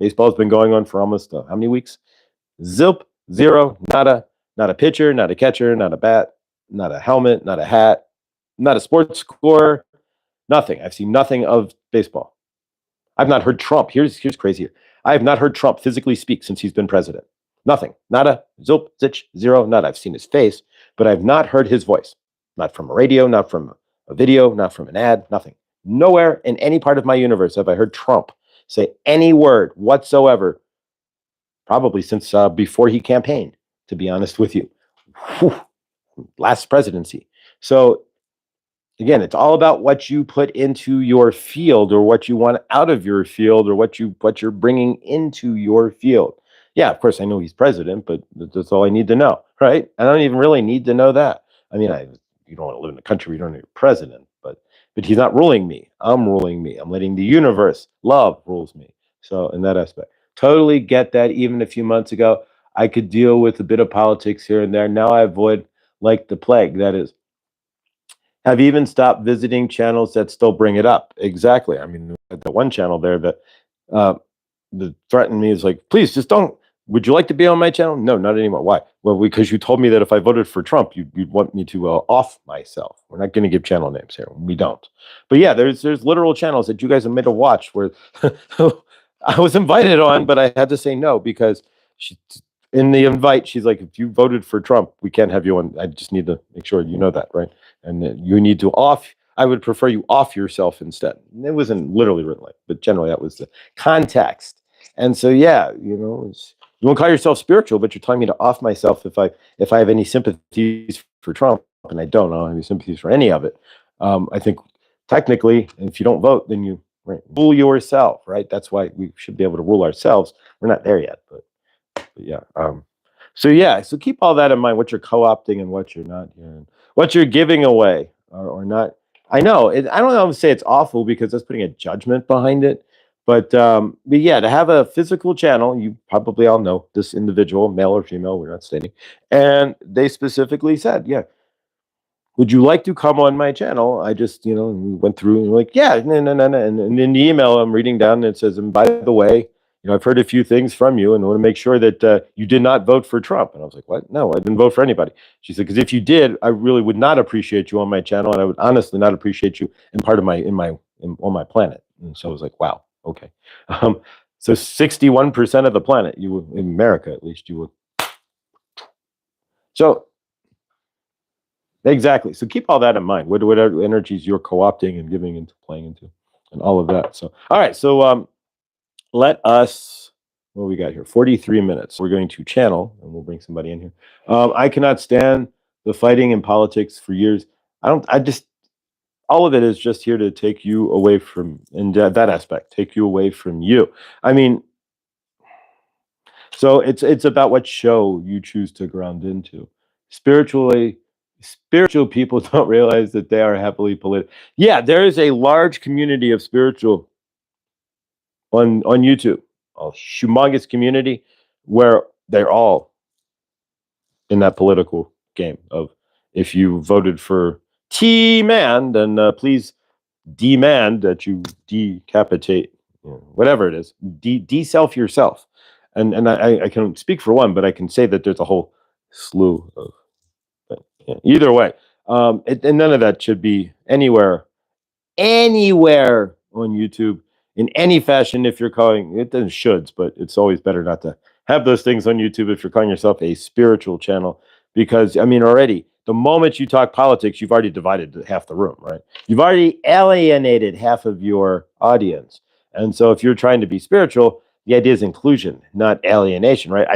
Baseball's been going on for almost how many weeks? Zilp, zero, nada, not a pitcher, not a catcher, not a bat, not a helmet, not a hat, not a sports score, nothing. I've seen nothing of baseball. I've not heard Trump. Here's crazier. I have not heard Trump physically speak since he's been president. Nothing. Nada, zilp, zitch, zero, nada. I've seen his face, but I've not heard his voice. Not from a radio, not from a video, not from an ad, nothing. Nowhere in any part of my universe have I heard Trump say any word whatsoever, probably since before he campaigned, to be honest with you. Whew. Last presidency. So again, it's all about what you put into your field, or what you want out of your field, or what you're bringing into your field. Yeah, of course I know he's president, but that's all I need to know, right? I don't even really need to know that. I mean, you don't want to live in a country where you don't need a president, but he's not ruling me. I'm ruling me. I'm letting the universe, love rules me. So in that aspect, totally get that. Even a few months ago, I could deal with a bit of politics here and there. Now I avoid like the plague. That is, have even stopped visiting channels that still bring it up. Exactly. I mean, the one channel there uh, that threatened me is like, please just don't. Would you like to be on my channel? No, not anymore. Why? Well, because you told me that if I voted for Trump, you'd want me to off myself. We're not going to give channel names here. We don't. But yeah, there's literal channels that you guys have made a watch where I was invited on, but I had to say no because she, in the invite, she's like, if you voted for Trump, we can't have you on. I just need to make sure you know that, right? And you need to off. I would prefer you off yourself instead. And it wasn't literally written like, but generally that was the context. And so yeah, you won't call yourself spiritual, but you're telling me to off myself if I have any sympathies for Trump, and I don't have any sympathies for any of it. I think technically, if you don't vote, then you rule yourself, right? That's why we should be able to rule ourselves. We're not there yet, but yeah. So keep all that in mind, what you're co-opting and what you're not hearing, what you're giving away or not. I know I don't know if say it's awful because that's putting a judgment behind it, but yeah, to have a physical channel, you probably all know this individual, male or female, we're not stating, and they specifically said, yeah, would you like to come on my channel? I just, we went through and we're like, yeah, no, no, no, no. And in the email I'm reading down, it says, and by the way, I've heard a few things from you and I want to make sure that you did not vote for Trump. And I was like, what? No, I didn't vote for anybody. She said, because if you did, I really would not appreciate you on my channel. And I would honestly not appreciate you in part of on my planet. And so I was like, wow, okay. So 61% of the planet, in America, at least, you would. So exactly. So keep all that in mind. Whatever energies you're co-opting and giving into, playing into, and all of that. So, all right. So let us. What we got here? 43 minutes. We're going to channel, and we'll bring somebody in here. I cannot stand the fighting in politics for years. I just. All of it is just here to take you away from, in that aspect, take you away from you. I mean, so it's about what show you choose to ground into. Spiritual people don't realize that they are heavily political. Yeah, there is a large community of spiritual on YouTube, a humongous community where they're all in that political game of, if you voted for T-Man, then please demand that you decapitate, whatever it is, de-self yourself. And I can speak for one, but I can say that there's a whole slew of. Either way, and none of that should be anywhere on YouTube in any fashion. If you're calling it, doesn't shoulds, but it's always better not to have those things on YouTube if you're calling yourself a spiritual channel, because I mean, already the moment you talk politics, you've already divided half the room, right? You've already alienated half of your audience, and so if you're trying to be spiritual, the idea is inclusion, not alienation, right?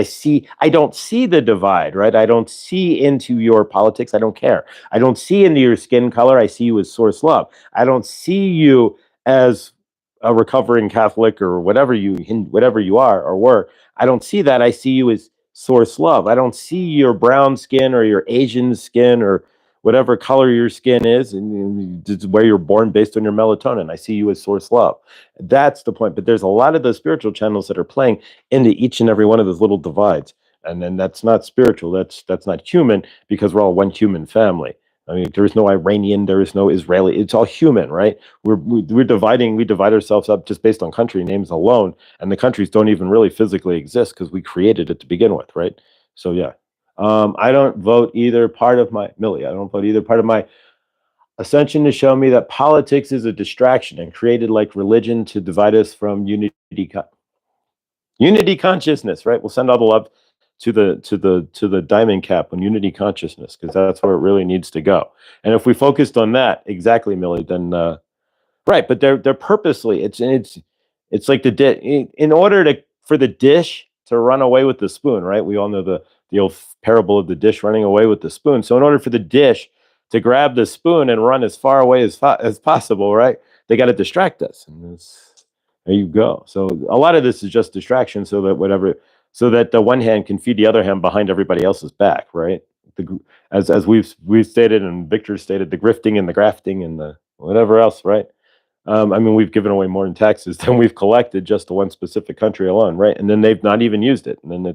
I don't see the divide, right? I don't see into your politics. I don't care. I don't see into your skin color. I see you as source love. I don't see you as a recovering Catholic or whatever you are or were. I don't see that. I see you as source love. I don't see your brown skin or your Asian skin or whatever color your skin is, and it's where you're born based on your melatonin. I see you as source love. That's the point. But there's a lot of those spiritual channels that are playing into each and every one of those little divides. And then that's not spiritual. That's not human, because we're all one human family. I mean, there is no Iranian, there is no Israeli. It's all human, right? We divide ourselves up just based on country names alone, and the countries don't even really physically exist because we created it to begin with, right? So yeah, I don't vote either part of my Millie. I don't vote either part of my ascension to show me that politics is a distraction and created like religion to divide us from unity consciousness, right? We'll send all the love to the diamond cap on unity consciousness, because that's where it really needs to go. And if we focused on that, exactly, Millie, then right. But they're purposely. It's like the dish. In order to for the dish to run away with the spoon, right? We all know the old parable of the dish running away with the spoon. So in order for the dish to grab the spoon and run as far away as possible, right? They got to distract us, and there you go. So a lot of this is just distraction, so that the one hand can feed the other hand behind everybody else's back, right? As we've stated and Victor stated, the grifting and the grafting and the whatever else, right? I mean, we've given away more in taxes than we've collected just to one specific country alone, right? And then they've not even used it, and then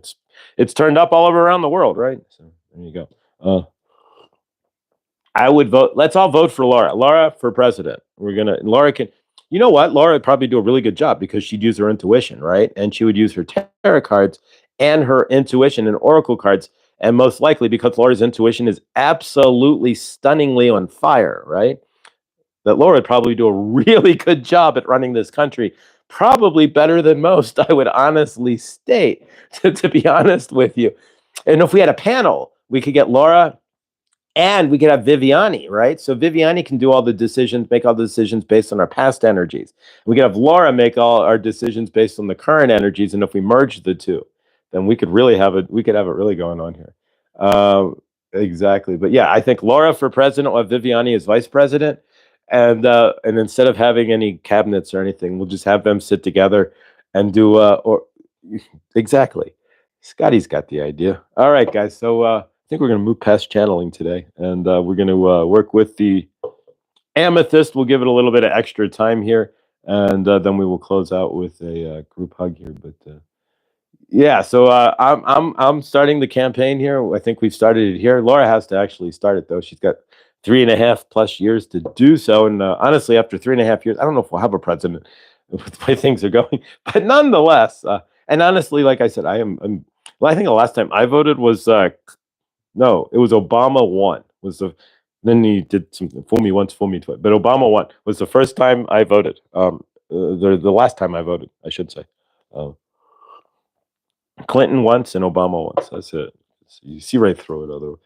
it's turned up all over around the world, right? So there you go. I would vote. Let's all vote for Laura. Laura for president. Laura can. You know what? Laura would probably do a really good job, because she'd use her intuition, right? And she would use her tarot cards and her intuition and oracle cards. And most likely, because Laura's intuition is absolutely stunningly on fire, right? That Laura would probably do a really good job at running this country, probably better than most, I would honestly state, to be honest with you. And if we had a panel, we could get Laura, and we could have Viviani, right? So Viviani can do all the decisions, make all the decisions based on our past energies. We could have Laura make all our decisions based on the current energies. And if we merge the two, then we could have it really going on here. Exactly. But yeah, I think Laura for president, or Viviani as vice president. And instead of having any cabinets or anything, we'll just have them sit together and do exactly. Scotty's got the idea. All right, guys. So I think we're going to move past channeling today, and we're going to work with the amethyst. We'll give it a little bit of extra time here, and then we will close out with a group hug here. But yeah, so I'm starting the campaign here. I think we've started it here. Laura has to actually start it, though. She's got 3.5+ years to do so, and honestly, after 3.5 years, I don't know if we'll have a president with the way things are going. But nonetheless, and honestly, like I said, well, I think the last time I voted was no, it was Obama won. Then he did some fool me once, fool me twice. But Obama won. Was the first time I voted. The last time I voted, I should say. Clinton once and Obama once. That's it. So you see right through it. Otherwise,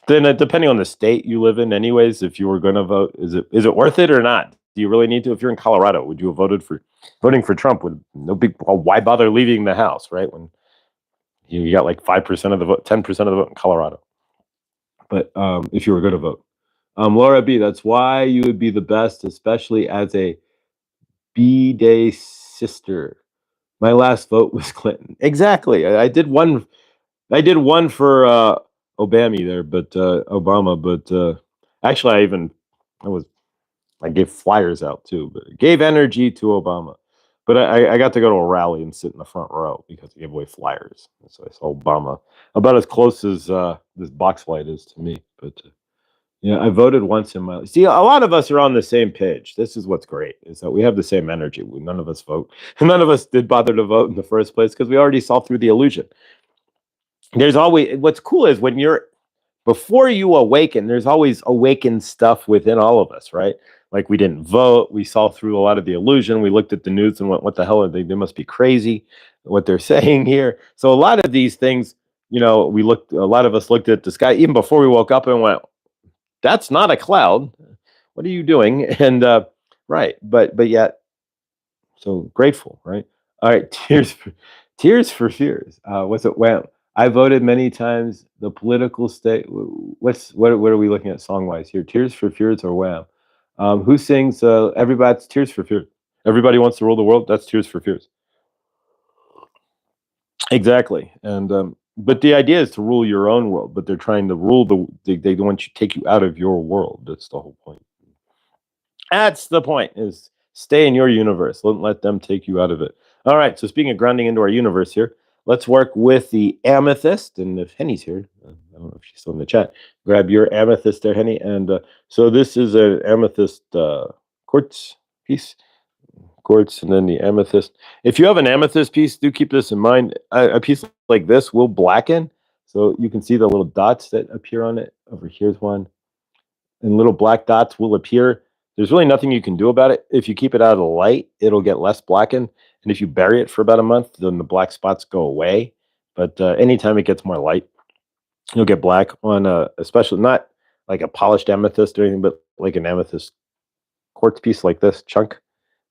then depending on the state you live in, anyways, if you were going to vote, is it worth it or not? Do you really need to? If you're in Colorado, would you have voting for Trump with no big? Well, why bother leaving the house, right? When you got like 5% of the vote, 10% of the vote in Colorado. But if you were going to vote, Laura B, that's why you would be the best, especially as a B-Day sister. My last vote was Clinton. Exactly. I did one for Obama there, but Obama. But actually, I gave flyers out too, but gave energy to Obama. But I got to go to a rally and sit in the front row because I gave away flyers. So I saw Obama about as close as this box light is to me. But yeah, I voted once in my. See, a lot of us are on the same page. This is what's great, is that we have the same energy. None of us vote. None of us did bother to vote in the first place because we already saw through the illusion. There's always, what's cool is before you awaken, there's always awakened stuff within all of us, right? Like we didn't vote. We saw through a lot of the illusion. We looked at the news and went, what the hell are they? They must be crazy what they're saying here. So a lot of these things, a lot of us looked at the sky even before we woke up and went, that's not a cloud. What are you doing? And right, but yet, so grateful, right? All right, tears for fears. What's it? Well, I voted many times. The political state. What are we looking at song wise here? Tears for Fears or Wham? Who sings? Everybody's Tears for Fears. Everybody wants to rule the world. That's Tears for Fears. Exactly, and but the idea is to rule your own world, but they're trying to rule they want you take you out of your world. That's the whole point. That's the point, is stay in your universe. Don't let them take you out of it. All right, so speaking of grounding into our universe here, let's work with the amethyst. And if Henny's here, I don't know if she's still in the chat, grab your amethyst there, Henny. And so this is an amethyst quartz piece, quartz, and then the amethyst. If you have an amethyst piece, do keep this in mind. A piece like this will blacken. So you can see the little dots that appear on it. Over here's one. And little black dots will appear. There's really nothing you can do about it. If you keep it out of the light, it'll get less blackened. And if you bury it for about a month, then the black spots go away. But anytime it gets more light, you'll get black on especially not like a polished amethyst or anything, but like an amethyst quartz piece like this chunk.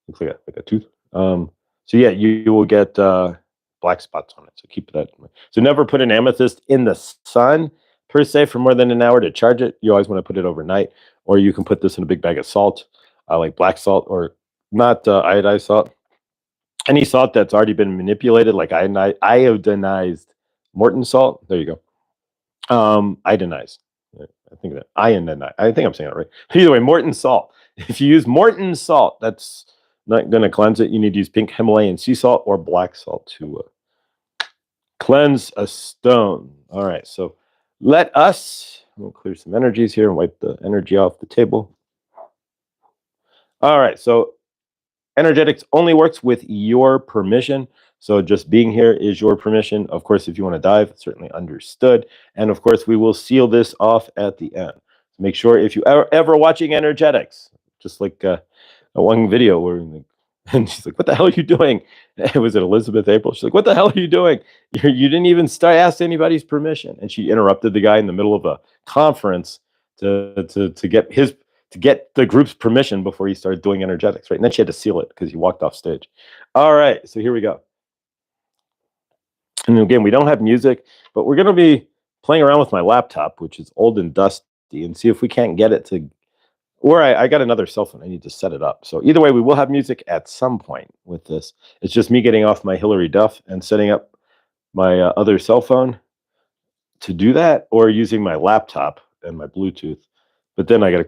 Looks like a tooth. So yeah, you will get black spots on it. So keep that in mind. So never put an amethyst in the sun per se for more than an hour to charge it. You always want to put it overnight, or you can put this in a big bag of salt, like black salt, or not iodized salt. Any salt that's already been manipulated, like iodinized Morton salt. There you go. Iodinized. I think that ionized. I think I'm saying it right. Either way, Morton salt. If you use Morton salt, that's not going to cleanse it. You need to use pink Himalayan sea salt or black salt to cleanse a stone. All right, so we'll clear some energies here and wipe the energy off the table. All right, so energetics only works with your permission. So just being here is your permission. Of course, if you want to dive, certainly understood. And of course, we will seal this off at the end. So make sure if you ever watching energetics, just like one video where and she's like, "What the hell are you doing?" Was it Elizabeth April? She's like, "What the hell are you doing? You didn't even ask anybody's permission." And she interrupted the guy in the middle of a conference to get the group's permission before he started doing energetics, right? And then she had to seal it because he walked off stage. All right, so here we go. And again, we don't have music, but we're going to be playing around with my laptop, which is old and dusty, and see if we can't get it to. Or I got another cell phone. I need to set it up. So either way, we will have music at some point with this. It's just me getting off my Hillary Duff and setting up my other cell phone to do that, or using my laptop and my Bluetooth. But then I got to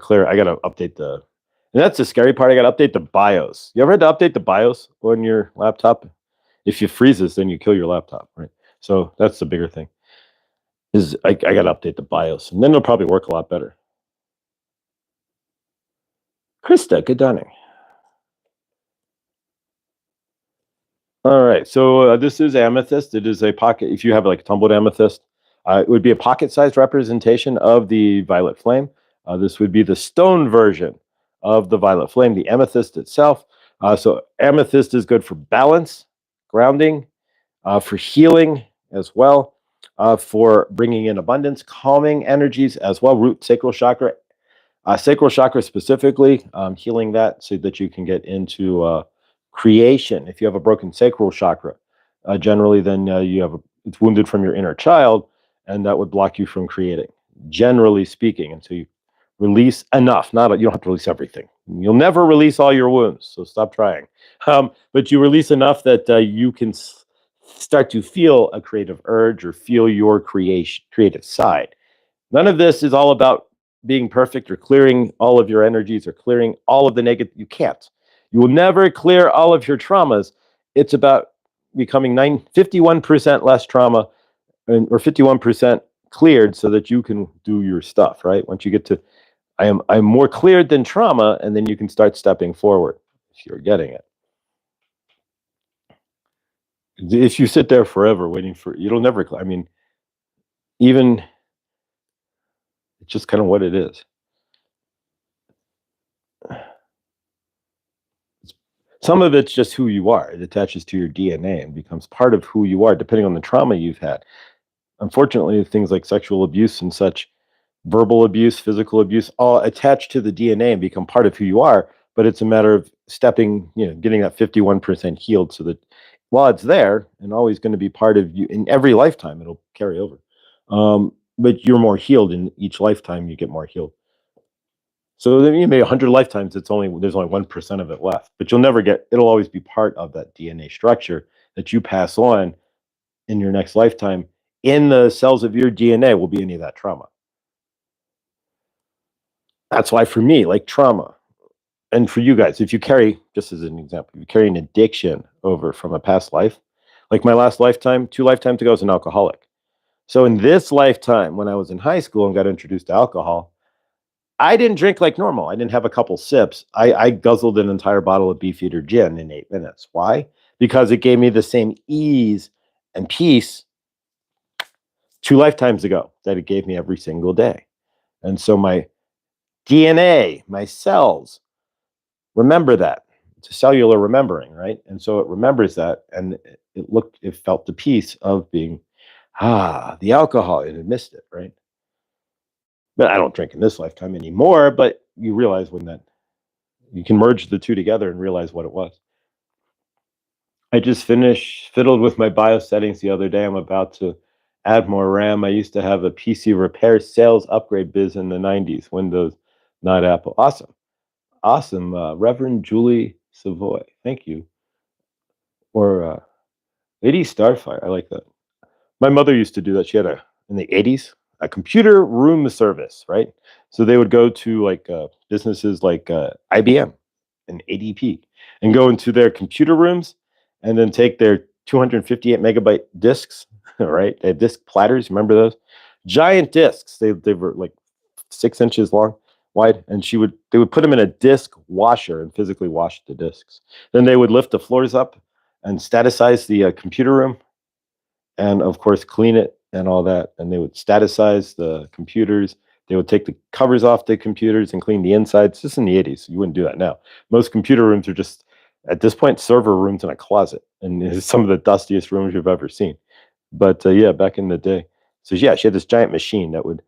update and that's the scary part. I got to update the BIOS. You ever had to update the BIOS on your laptop? If it freezes, then you kill your laptop, right? So that's the bigger thing. Is I got to update the BIOS, and then it'll probably work a lot better. Krista, good dawning. All right, so this is amethyst. It is a pocket. If you have like a tumbled amethyst, it would be a pocket-sized representation of the violet flame. This would be the stone version of the violet flame, the amethyst itself. So amethyst is good for balance, grounding, for healing as well, for bringing in abundance, calming energies as well, root sacral chakra. Sacral chakra specifically, healing that so that you can get into creation. If you have a broken sacral chakra, generally then it's wounded from your inner child, and that would block you from creating, generally speaking. And so you release enough. You don't have to release everything. You'll never release all your wounds, so stop trying. But you release enough that you can start to feel a creative urge or feel your creative side. None of this is all about being perfect or clearing all of your energies or clearing all of the negative. You can't. You will never clear all of your traumas. It's about becoming 51% less trauma or 51% cleared so that you can do your stuff, right? Once you get to, I'm more cleared than trauma, and then you can start stepping forward if you're getting it. If you sit there forever waiting it'll never, even, it's just kind of what it is. Some of it's just who you are. It attaches to your DNA and becomes part of who you are, depending on the trauma you've had. Unfortunately, things like sexual abuse and such, verbal abuse, physical abuse, all attach to the DNA and become part of who you are. But it's a matter of getting that 51% healed so that while it's there and always going to be part of you in every lifetime, it'll carry over. But you're more healed in each lifetime, you get more healed. So then you may 100 lifetimes, there's only 1% of it left, but it'll always be part of that DNA structure that you pass on in your next lifetime in the cells of your DNA will be any of that trauma. That's why for me, like trauma, and for you guys, if you carry, just as an example, if you carry an addiction over from a past life, like my last lifetime, 2 lifetimes ago, I was an alcoholic. So in this lifetime, when I was in high school and got introduced to alcohol, I didn't drink like normal. I didn't have a couple sips. I guzzled an entire bottle of Beefeater gin in 8 minutes. Why? Because it gave me the same ease and peace 2 lifetimes ago that it gave me every single day. And so my DNA, my cells, remember that. It's a cellular remembering, right? And so it remembers that, and it felt the peace of being, the alcohol, and it missed it, right? But I don't drink in this lifetime anymore, but you realize when that, you can merge the two together and realize what it was. I just fiddled with my BIOS settings the other day. I'm about to add more RAM. I used to have a PC repair sales upgrade biz in the 90s, Windows, not Apple. Awesome. Awesome. Reverend Julie Savoy. Thank you. Or Lady Starfire. I like that. My mother used to do that. She had in the 80s, a computer room service, right? So they would go to like businesses like IBM and ADP and go into their computer rooms and then take their 258 megabyte discs, right? They had disk platters. Remember those? Giant discs. They were like 6 inches long, wide, and they would put them in a disc washer and physically wash the discs. Then they would lift the floors up and staticize the computer room, and of course clean it and all that. And they would staticize the computers. They would take the covers off the computers and clean the insides. Just in the 80s, you wouldn't do that now. Most computer rooms are just, at this point, server rooms in a closet, and it's some of the dustiest rooms you've ever seen. But yeah, back in the day. So yeah, she had this giant machine that would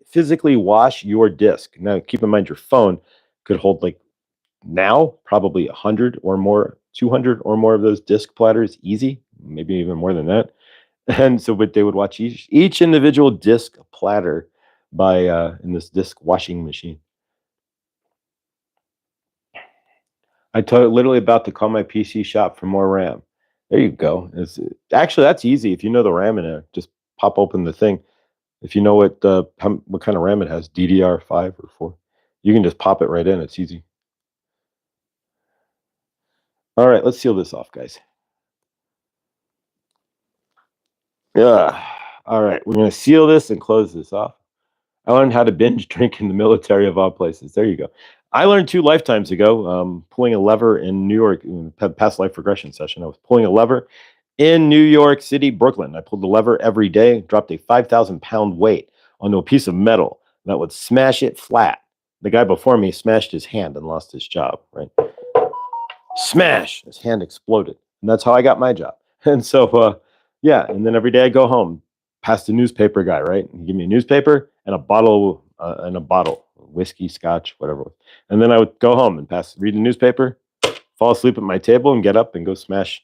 physically wash your disk. Now, keep in mind, your phone could hold like now probably 100 or more, 200 or more of those disk platters, easy, maybe even more than that. And so, but they would watch each individual disc platter by in this disc washing machine. Literally about to call my PC shop for more RAM. There you go. Actually, that's easy if you know the RAM in there. Just pop open the thing. If you know what kind of RAM it has, DDR5 or 4, you can just pop it right in. It's easy. All right, let's seal this off, guys. Yeah. All right, we're gonna seal this and close this off. I learned how to binge drink in the military of all places. There you go. I learned 2 lifetimes ago, pulling a lever in New York, in a past life regression session. I was pulling a lever in New York City, Brooklyn. I pulled the lever every day, dropped a 5,000-pound weight onto a piece of metal that would smash it flat. The guy before me smashed his hand and lost his job, right? Smash! His hand exploded. And that's how I got my job. And so, yeah, and then every day I go home, past the newspaper guy, right? And give me a newspaper and a bottle, whiskey, scotch, whatever. And then I would go home and read the newspaper, fall asleep at my table, and get up and go smash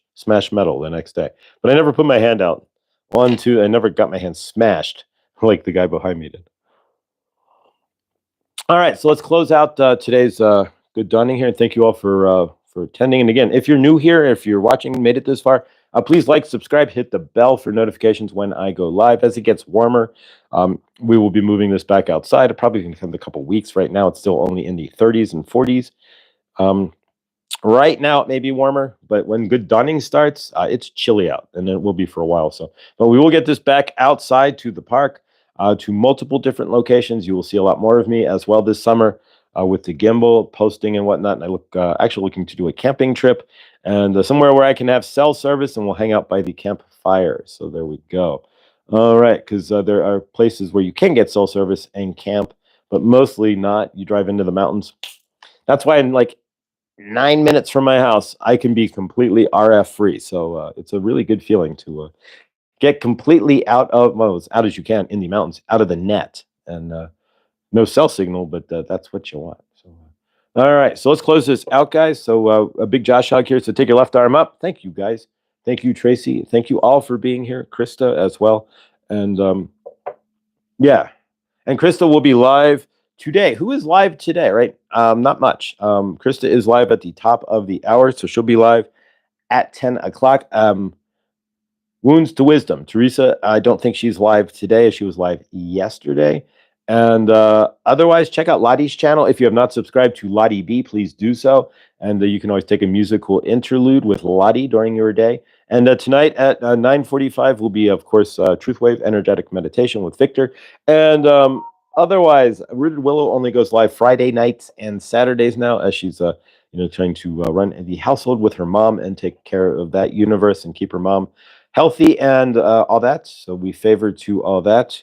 metal the next day. But I never put my hand out. I never got my hand smashed like the guy behind me did. All right, so let's close out today's good dawning here. And thank you all for attending. And again, if you're new here, if you're watching, made it this far, please like, subscribe, hit the bell for notifications when I go live. As it gets warmer, we will be moving this back outside. It probably going to come a couple weeks. Right now, it's still only in the 30s and 40s. Right now, it may be warmer, but when good dawning starts, it's chilly out, and it will be for a while. But we will get this back outside to the park, to multiple different locations. You will see a lot more of me as well this summer with the gimbal, posting and whatnot. And I actually looking to do a camping trip and somewhere where I can have cell service, and we'll hang out by the campfire. So there we go. All right, because there are places where you can get cell service and camp, but mostly not. You drive into the mountains. That's why in like 9 minutes from my house, I can be completely RF free. So it's a really good feeling to get completely out as out as you can in the mountains, out of the net, and no cell signal, but that's what you want. So, all right, so let's close this out, guys. So a big Josh hug here. So take your left arm up. Thank you, guys. Thank you, Tracy. Thank you all for being here, Krista as well. And yeah, and Krista will be live today. Who is live today, right? Not much. Krista is live at the top of the hour, so she'll be live at 10 o'clock. Wounds to Wisdom. Teresa, I don't think she's live today. She was live yesterday. And otherwise, check out Lottie's channel. If you have not subscribed to Lottie B, please do so. And you can always take a musical interlude with Lottie during your day. And tonight at 9:45 will be, of course, Truth Wave Energetic Meditation with Victor. And otherwise, Rooted Willow only goes live Friday nights and Saturdays now, as she's trying to run the household with her mom and take care of that universe and keep her mom healthy and all that. So we favor to all that.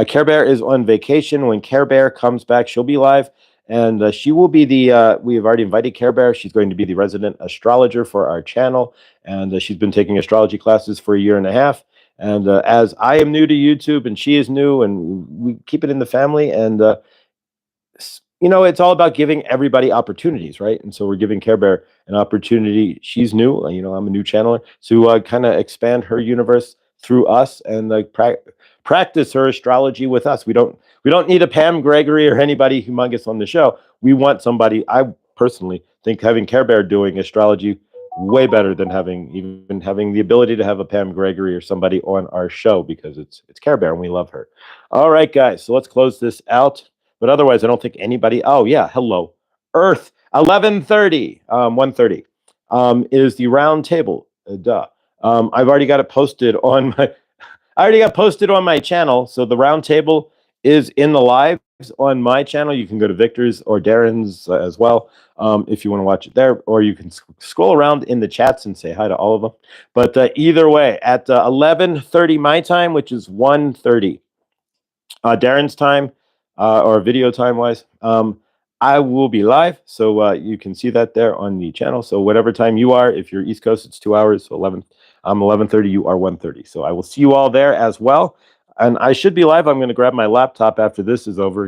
Care Bear is on vacation. When Care Bear comes back, she'll be live. And she will be we have already invited Care Bear. She's going to be the resident astrologer for our channel. And she's been taking astrology classes for a year and a half. And as I am new to YouTube and she is new, and we keep it in the family. And it's all about giving everybody opportunities, right? And so we're giving Care Bear an opportunity. She's new, I'm a new channeler, to kind of expand her universe through us and practice her astrology with us. We don't need a Pam Gregory or anybody humongous on the show. We want somebody. I personally think having Care Bear doing astrology way better than having the ability to have a Pam Gregory or somebody on our show, because it's Care Bear and we love her. All right, guys, so let's close this out. But otherwise, I don't think anybody. Oh yeah, hello, Earth. 11:30, 1:30, is the round table. Duh. I've already got it posted on my. I already got posted on my channel. So the round table is in the lives on my channel. You can go to Victor's or Darren's as well, if you want to watch it there, or you can scroll around in the chats and say hi to all of them. But either way, at 11:30 my time, which is 1:30 Darren's time, or video time wise, I will be live, so you can see that there on the channel. So whatever time you are, if you're East Coast, it's 2 hours. So 11:30, you are 1:30. So I will see you all there as well. And I should be live. I'm going to grab my laptop after this is over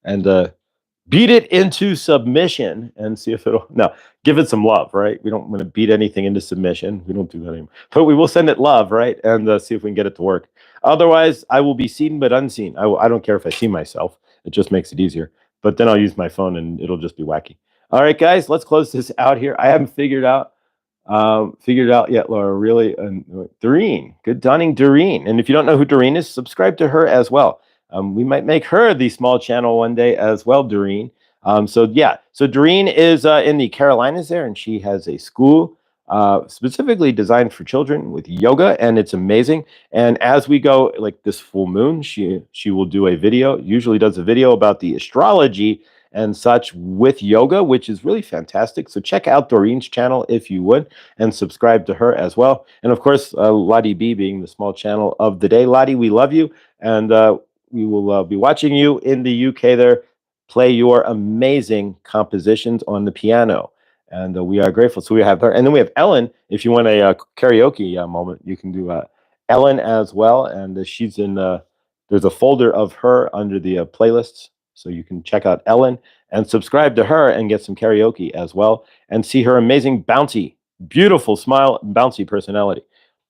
and beat it into submission and see if it'll. No, give it some love, right? We don't want to beat anything into submission. We don't do that anymore. But we will send it love, right? And see if we can get it to work. Otherwise, I will be seen but unseen. I don't care if I see myself. It just makes it easier. But then I'll use my phone and it'll just be wacky. All right, guys, let's close this out here. I haven't figured out yet, Laura. Really, Doreen. Good dawning, Doreen. And if you don't know who Doreen is, subscribe to her as well. We might make her the small channel one day as well, Doreen. So Doreen is in the Carolinas there, and she has a school specifically designed for children with yoga, and it's amazing. And as we go, like this full moon, she will do a video, usually does a video about the astrology and such with yoga, which is really fantastic. So check out Doreen's channel if you would, and subscribe to her as well. And of course, Lottie B being the small channel of the day. Lottie, we love you, and we will be watching you in the UK there play your amazing compositions on the piano. And we are grateful. So we have her. And then we have Ellen. If you want a karaoke moment, you can do Ellen as well. And she's in, there's a folder of her under the playlists. So you can check out Ellen and subscribe to her and get some karaoke as well. And see her amazing bouncy, beautiful smile, bouncy personality.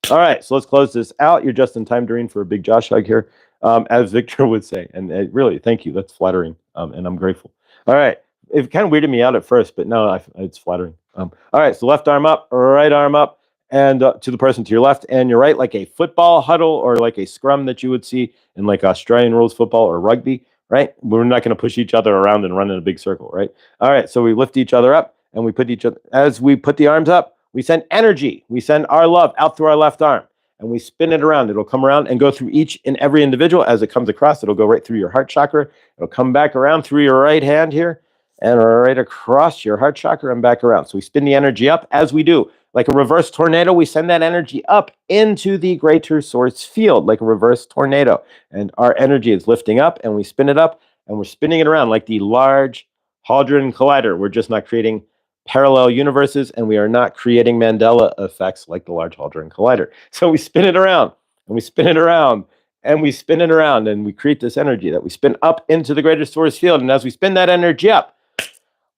All right, so let's close this out. You're just in time, Doreen, for a big Josh hug here, as Victor would say. And really, thank you. That's flattering. And I'm grateful. All right. It kind of weirded me out at first, but no, it's flattering. All right, so left arm up, right arm up, and to the person to your left and your right, like a football huddle or like a scrum that you would see in like Australian rules football or rugby, right? We're not going to push each other around and run in a big circle, right? All right, so we lift each other up, and we put as we put the arms up, we send energy, we send our love out through our left arm, and we spin it around. It'll come around and go through each and every individual. As it comes across, it'll go right through your heart chakra. It'll come back around through your right hand here, and right across your heart chakra and back around. So we spin the energy up as we do. Like a reverse tornado, we send that energy up into the greater source field, like a reverse tornado. And our energy is lifting up, and we spin it up, and we're spinning it around like the Large Hadron Collider. We're just not creating parallel universes, and we are not creating Mandela effects like the Large Hadron Collider. So we spin it around, and we spin it around, and we spin it around, and we create this energy that we spin up into the greater source field. And as we spin that energy up,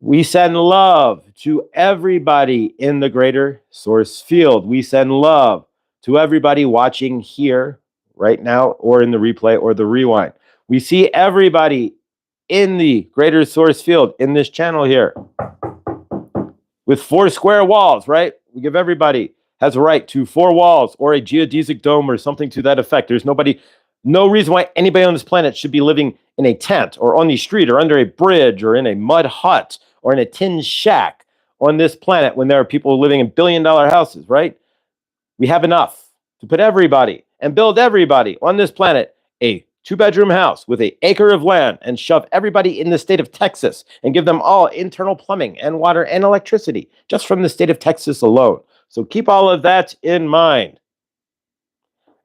we send love to everybody in the greater source field. We send love to everybody watching here right now, or in the replay or the rewind. We see everybody in the greater source field in this channel here with 4 square walls, right? We give everybody has a right to 4 walls or a geodesic dome or something to that effect. There's no reason why anybody on this planet should be living in a tent or on the street or under a bridge or in a mud hut or in a tin shack on this planet when there are people living in billion-dollar houses, right? We have enough to put everybody and build everybody on this planet a 2-bedroom house with an acre of land and shove everybody in the state of Texas and give them all internal plumbing and water and electricity just from the state of Texas alone. So keep all of that in mind.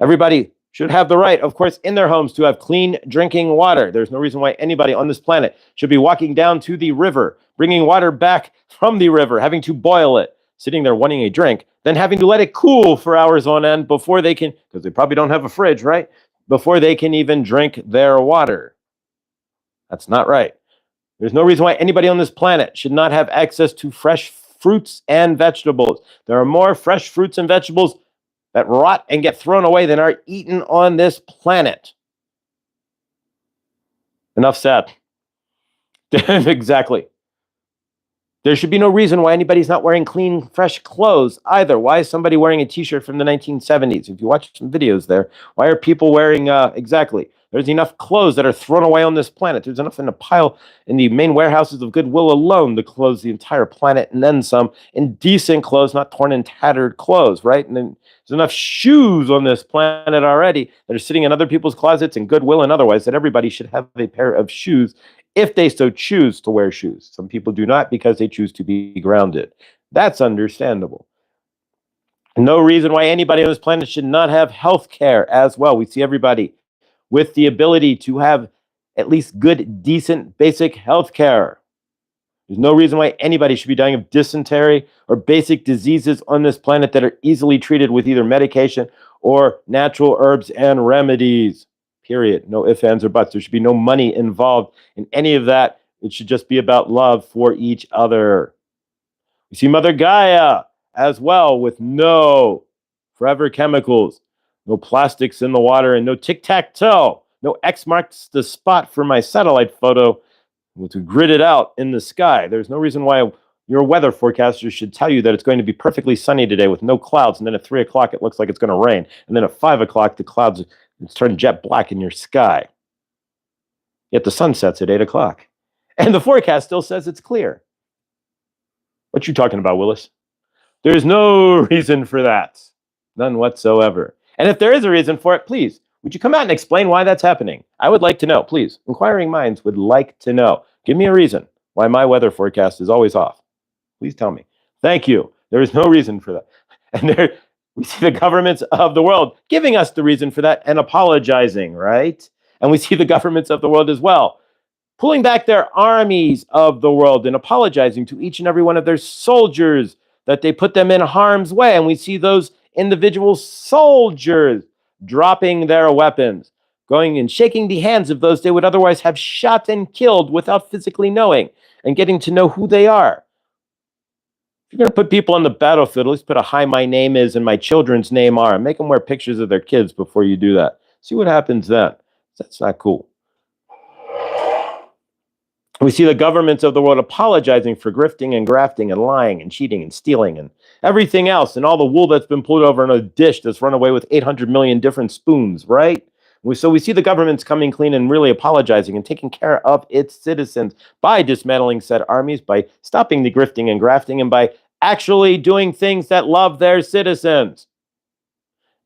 Everybody should have the right, of course, in their homes to have clean drinking water. There's no reason why anybody on this planet should be walking down to the river, bringing water back from the river, having to boil it, sitting there wanting a drink, then having to let it cool for hours on end before they can, because they probably don't have a fridge, right? Before they can even drink their water. That's not right. There's no reason why anybody on this planet should not have access to fresh fruits and vegetables. There are more fresh fruits and vegetables that rot and get thrown away than are eaten on this planet. Enough said. Exactly. There should be no reason why anybody's not wearing clean, fresh clothes either. Why is somebody wearing a t-shirt from the 1970s? If you watch some videos there, why are people wearing, exactly. There's enough clothes that are thrown away on this planet. There's enough in a pile in the main warehouses of Goodwill alone to clothe the entire planet and then some in decent clothes, not torn and tattered clothes, right? And then there's enough shoes on this planet already that are sitting in other people's closets and Goodwill and otherwise that everybody should have a pair of shoes if they so choose to wear shoes. Some people do not because they choose to be grounded. That's understandable. No reason why anybody on this planet should not have health care as well. We see everybody with the ability to have at least good, decent, basic health care. There's no reason why anybody should be dying of dysentery or basic diseases on this planet that are easily treated with either medication or natural herbs and remedies. Period. No ifs, ands, or buts. There should be no money involved in any of that. It should just be about love for each other. We see Mother Gaia as well with no forever chemicals, no plastics in the water, and no tic-tac-toe. No X marks the spot for my satellite photo to grid it out in the sky. There's no reason why your weather forecaster should tell you that it's going to be perfectly sunny today with no clouds, and then at 3 o'clock it looks like it's going to rain, and then at 5 o'clock the clouds it's turned jet black in your sky. Yet the sun sets at 8 o'clock. And the forecast still says it's clear. What you talking about, Willis? There's no reason for that. None whatsoever. And if there is a reason for it, please, would you come out and explain why that's happening? I would like to know, please. Inquiring minds would like to know. Give me a reason why my weather forecast is always off. Please tell me. Thank you. There is no reason for that. And we see the governments of the world giving us the reason for that and apologizing, right? And we see the governments of the world as well pulling back their armies of the world and apologizing to each and every one of their soldiers that they put them in harm's way. And we see those individual soldiers dropping their weapons, going and shaking the hands of those they would otherwise have shot and killed without physically knowing and getting to know who they are. If you're going to put people on the battlefield, at least put a hi, my name is and my children's name are, and make them wear pictures of their kids before you do that. See what happens then. That's not cool. We see the governments of the world apologizing for grifting and grafting and lying and cheating and stealing and everything else and all the wool that's been pulled over in a dish that's run away with 800 million different spoons, right? So we see the governments coming clean and really apologizing and taking care of its citizens by dismantling said armies, by stopping the grifting and grafting, and by actually doing things that love their citizens.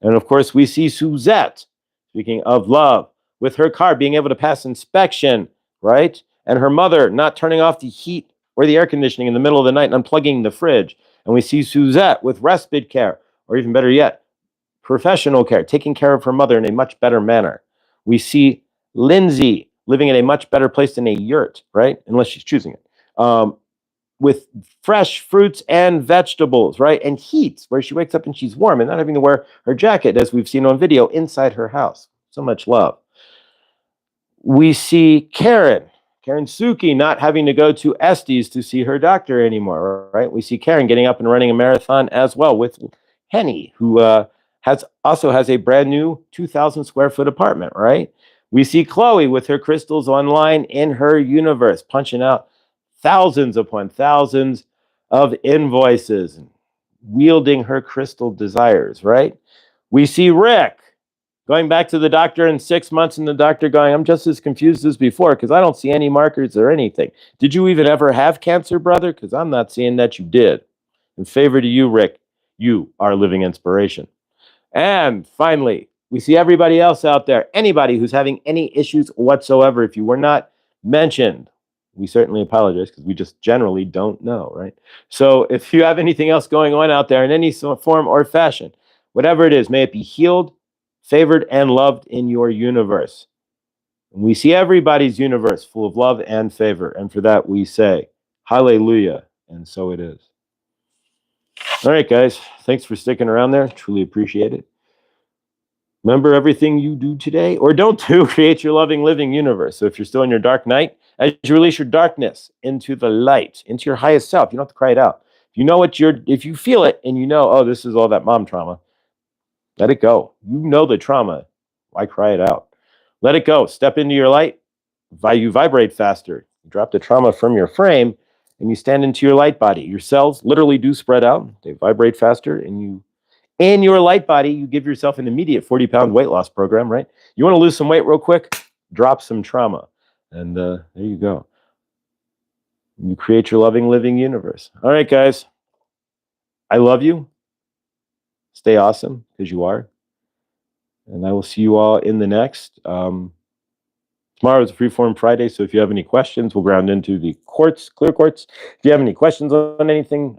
And of course, we see Suzette, speaking of love, with her car being able to pass inspection, right? And her mother not turning off the heat or the air conditioning in the middle of the night and unplugging the fridge. And we see Suzette with respite care, or even better yet, professional care, taking care of her mother in a much better manner. We see Lindsay living in a much better place than a yurt, right? Unless she's choosing it. With fresh fruits and vegetables, right? And heat, where she wakes up and she's warm and not having to wear her jacket, as we've seen on video, inside her house. So much love. We see Karen Suki not having to go to Estes to see her doctor anymore, right? We see Karen getting up and running a marathon as well with Henny, who also has a brand new 2,000 square foot apartment, right? We see Chloe with her crystals online in her universe, punching out thousands upon thousands of invoices, wielding her crystal desires, right? We see Rick going back to the doctor in 6 months, and the doctor going, I'm just as confused as before because I don't see any markers or anything. Did you even ever have cancer, brother? Because I'm not seeing that you did. In favor to you, Rick, you are living inspiration. And finally, we see everybody else out there, anybody who's having any issues whatsoever. If you were not mentioned, we certainly apologize because we just generally don't know, right? So if you have anything else going on out there in any form or fashion, whatever it is, may it be healed, favored, and loved in your universe. And we see everybody's universe full of love and favor. And for that, we say, hallelujah. And so it is. All right, guys. Thanks for sticking around there. Truly appreciate it. Remember, everything you do today or don't do creates your loving, living universe. So if you're still in your dark night, as you release your darkness into the light, into your highest self, you don't have to cry it out. You know what if you feel it and you know, oh, this is all that mom trauma, let it go. You know the trauma. Why cry it out? Let it go. Step into your light. You vibrate faster. You drop the trauma from your frame and you stand into your light body. Your cells literally do spread out. They vibrate faster, and you, in your light body, you give yourself an immediate 40-pound weight loss program, right? You want to lose some weight real quick? Drop some trauma. And there you go. You create your loving, living universe. All right, guys. I love you. Stay awesome, because you are. And I will see you all in the next. Tomorrow is a Freeform Friday, so if you have any questions, we'll ground into the quartz, clear quartz. If you have any questions on anything,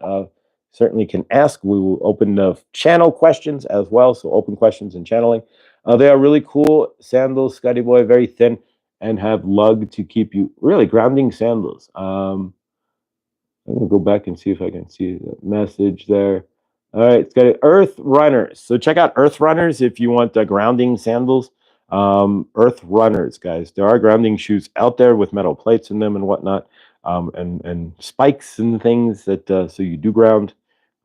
certainly can ask. We will open the channel questions as well, so open questions and channeling. They are really cool sandals, Scotty Boy, very thin, and have lug to keep you, really grounding sandals. I'm going to go back and see if I can see the message there. All right, it's got Earth Runners. So check out Earth Runners if you want the grounding sandals. Earth Runners, guys. There are grounding shoes out there with metal plates in them and whatnot, and spikes and things that so you do ground.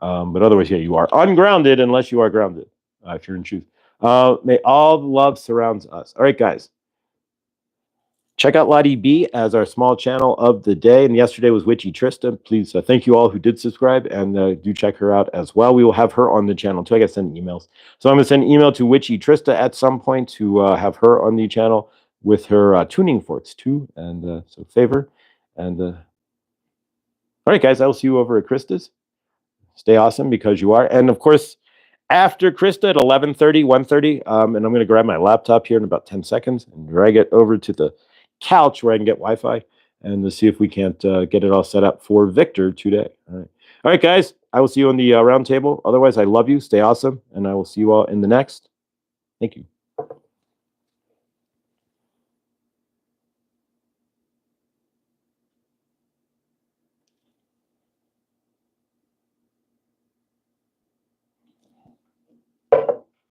But otherwise, yeah, you are ungrounded unless you are grounded if you're in shoes. May all the love surrounds us. All right, guys. Check out Lottie B as our small channel of the day. And yesterday was Witchy Trista. Please thank you all who did subscribe, and do check her out as well. We will have her on the channel too. I got to send emails. So I'm going to send an email to Witchy Trista at some point to have her on the channel with her tuning forks too. And so favor. And all right, guys, I will see you over at Krista's. Stay awesome because you are. And of course, after Krista at 11:30, 1:30, and I'm going to grab my laptop here in about 10 seconds and drag it over to the couch where I can get Wi-Fi and to see if we can't get it all set up for Victor today. All right, guys, I will see you on the round table. Otherwise, I love you. Stay awesome, and I will see you all in the next. Thank you.